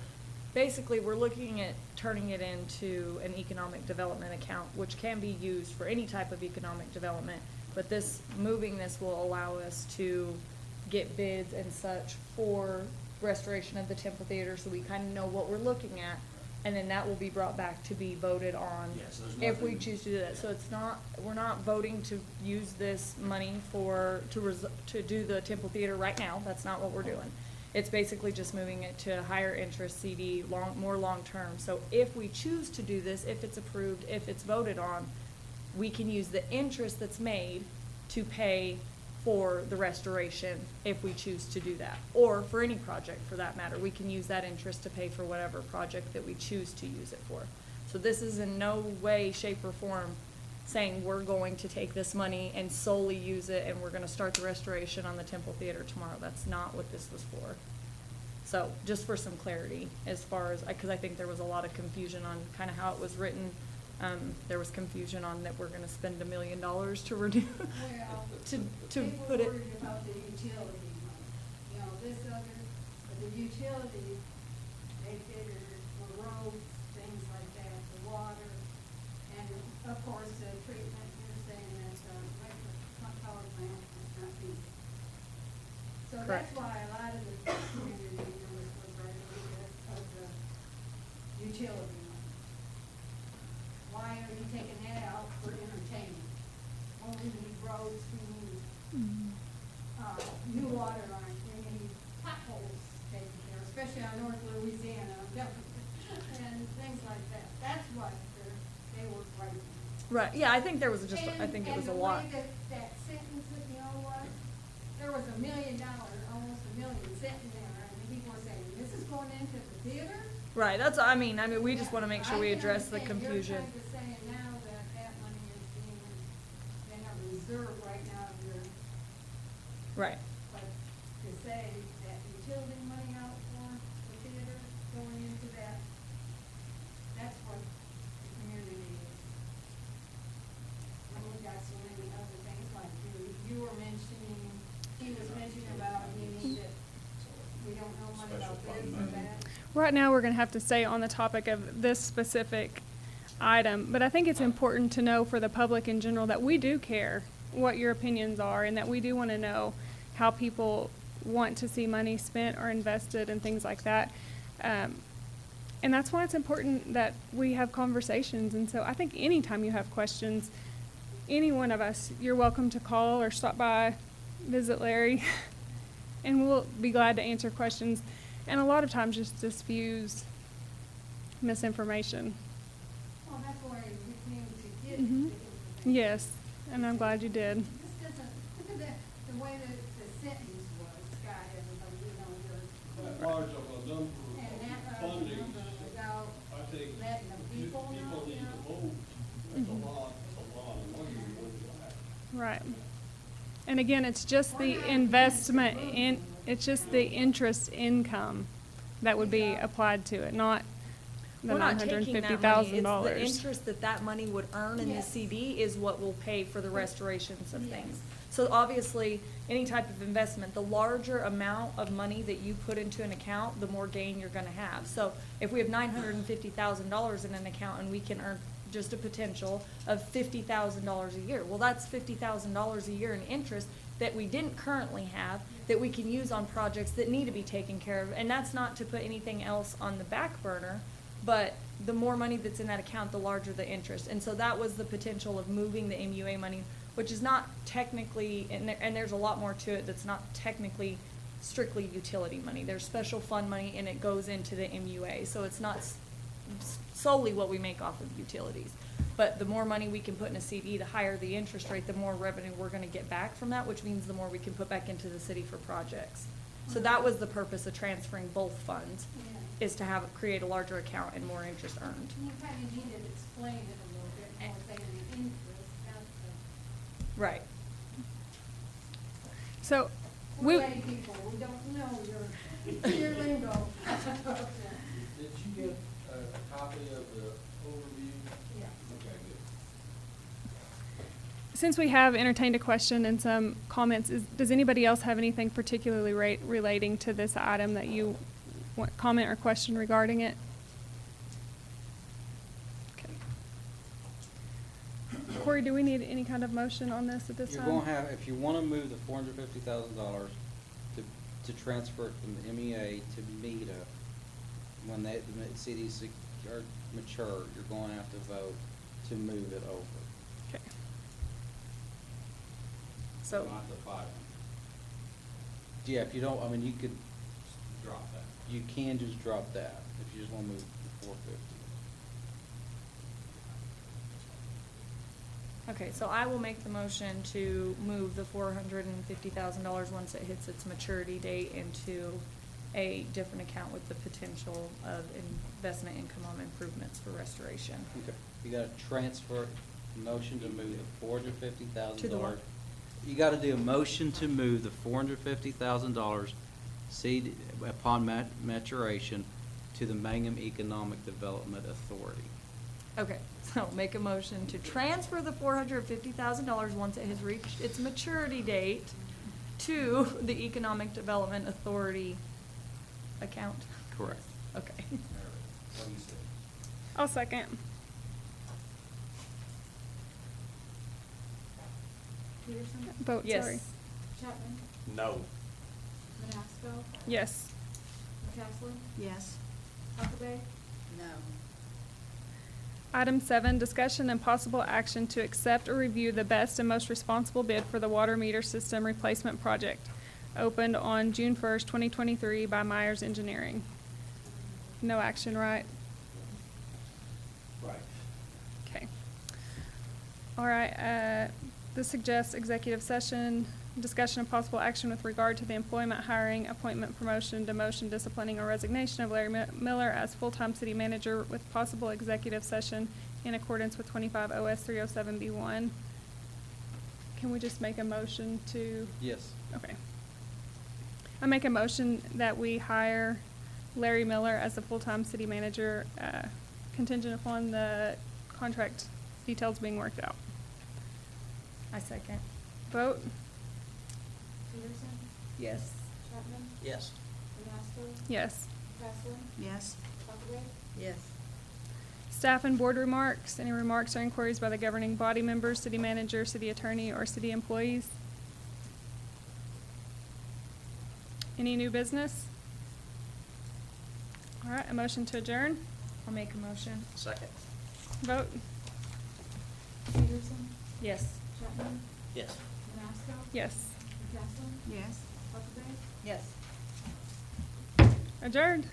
basically, we're looking at turning it into an economic development account, which can be used for any type of economic development. But moving this will allow us to get bids and such for restoration of the Temple Theater, so we kind of know what we're looking at. and then that will be brought back to be voted on Yes, there's if we nothing- choose to do that. So it's not, we're not voting to use this money to do the Temple Theater right now. That's not what we're doing. It's basically just moving it to a higher interest CD, more long-term. So if we choose to do this, if it's approved, if it's voted on, we can use the interest that's made to pay for the restoration if we choose to do that. Or for any project for that matter, we can use that interest to pay for whatever project that we choose to use it for. So this is in no way, shape, or form saying we're going to take this money and solely use it and we're gonna start the restoration on the Temple Theater tomorrow. That's not what this was for. So, just for some clarity, as far as, because I think there was a lot of confusion on kind of how it was written. There was confusion on that we're gonna spend $1 million to reduce, Well, to they put were it. worried about the utility money. You know, this other, but the utility, they figured for roads, things like that, the water, and of course, the treatment, you're saying that, electric power plant is not being. So Correct. that's why a lot of the community members was right of the utility money. Why are you taking that out for entertainment? Well, we need roads, we need, new water lines, we need potholes taken care of, especially on North Louisiana, and things like that. That's what they were fighting. Right, yeah, I think there was just, I think it was a lot. And the way that sentence, that, you know what, there was $1 million, almost $1 million sitting there, and people were saying, this is going into the theater? Right, that's, I mean, we just wanna make sure we I can address the understand. confusion. You're kind of saying now that that money is being, they have a reserve right now, Right, but to say that utility money out for the theater, going into that, that's what the community is. And we've got so many other things like you were mentioning, he was mentioning about you need to, we don't know money Special about fund this or money. that. Right now, we're gonna have to stay on the topic of this specific item, but I think it's important to know for the public in general that we do care what your opinions are and that we do wanna know how people want to see money spent or invested and things like that. And that's why it's important that we have conversations. And so I think anytime you have questions, any one of us, you're welcome to call or stop by, visit Larry, and we'll be glad to answer questions. And a lot of times just diffuse misinformation. Well, that's why we came to get Mhm. the information. Yes, and I'm glad you did. This doesn't, look at the way that the sentence was, Scott, everybody, you know, That large of a number and of that funding, number without I think letting the people know, people you need to know. vote. That's a lot of money we're that. Right. And again, it's just the investment in, it's just the interest income that would be applied to it, not the We're not taking that money, it's the interest that money would earn in the Yes. CD is what will pay for the restorations of things. So obviously, any type of investment, the larger amount of money that you put into an account, the more gain you're gonna have. So if we have $950,000 in an account and we can earn just a potential of $50,000 a year, well, that's $50,000 a year in interest that we didn't currently have, that we can use on projects that need to be taken care of. And that's not to put anything else on the back burner, but the more money that's in that account, the larger the interest. And so that was the potential of moving the MUA money, which is not technically, and there's a lot more to it that's not technically strictly utility money. There's special fund money and it goes into the MUA. So it's not solely what we make off of utilities. But the more money we can put in a CD, the higher the interest rate, the more revenue we're gonna get back from that, which means the more we can put back into the city for projects. So that was the purpose of transferring both funds, Yeah. is to create a larger account and more interest earned. You kind of need to explain it a little bit more, saying the interest, that's the. Right. So, We're lay people, we don't know your lingo. Did you get a copy of the overview? Yeah. Okay, good. since we have entertained a question and some comments, does anybody else have anything particularly relating to this item that you want comment or question regarding it? Okay. Corey, do we need any kind of motion on this at this You're time? gonna have, if you wanna move the $450,000 to transfer it from the MEA to MEDA, when the CDs are mature, you're going to have to vote to move it over. Okay. So, Not the 500. Yeah, if you don't, I mean, you could, Drop that. you can just drop that if you just want to move the 450. okay, so I will make the motion to move the $450,000 once it hits its maturity date into a different account with the potential of investment income on improvements for restoration. Okay. You gotta transfer, motion to move the $450,000. To the what? You gotta do a motion to move the $450,000 seed upon maturation to the Mangum Economic Development Authority. Okay, so make a motion to transfer the $450,000 once it has reached its maturity date to the Economic Development Authority account. Correct. Okay. Mary, what do you say? I'll second. Peterson? Vote, Yes. sorry. Chapman? No. Manasco? Yes. McCaslin? Yes. Huckabee? No. Item 7, discussion and possible action to accept or review the best and most responsible bid for the water meter system replacement project, opened on June 1st, 2023 by Myers Engineering. No action, right? Right. Okay. All right, this suggests executive session, discussion of possible action with regard to the employment, hiring, appointment, promotion, demotion, disciplining, or resignation of Larry Miller as full-time city manager with possible executive session in accordance with 25 OS 307B1. Can we just make a motion to? Yes. Okay. I make a motion that we hire Larry Miller as the full-time city manager, contingent upon the contract details being worked out. I second. Vote? Peterson? Yes. Chapman? Yes. Manasco? Yes. McCaslin? Yes. Huckabee? Yes. Staff and board remarks. Any remarks or inquiries by the governing body members, city manager, city attorney, or city employees? Any new business? All right, a motion to adjourn. I'll make a motion. Second. Vote? Peterson? Yes. Chapman? Yes. Manasco? Yes. McCaslin? Yes. Huckabee? Yes. Adjourned.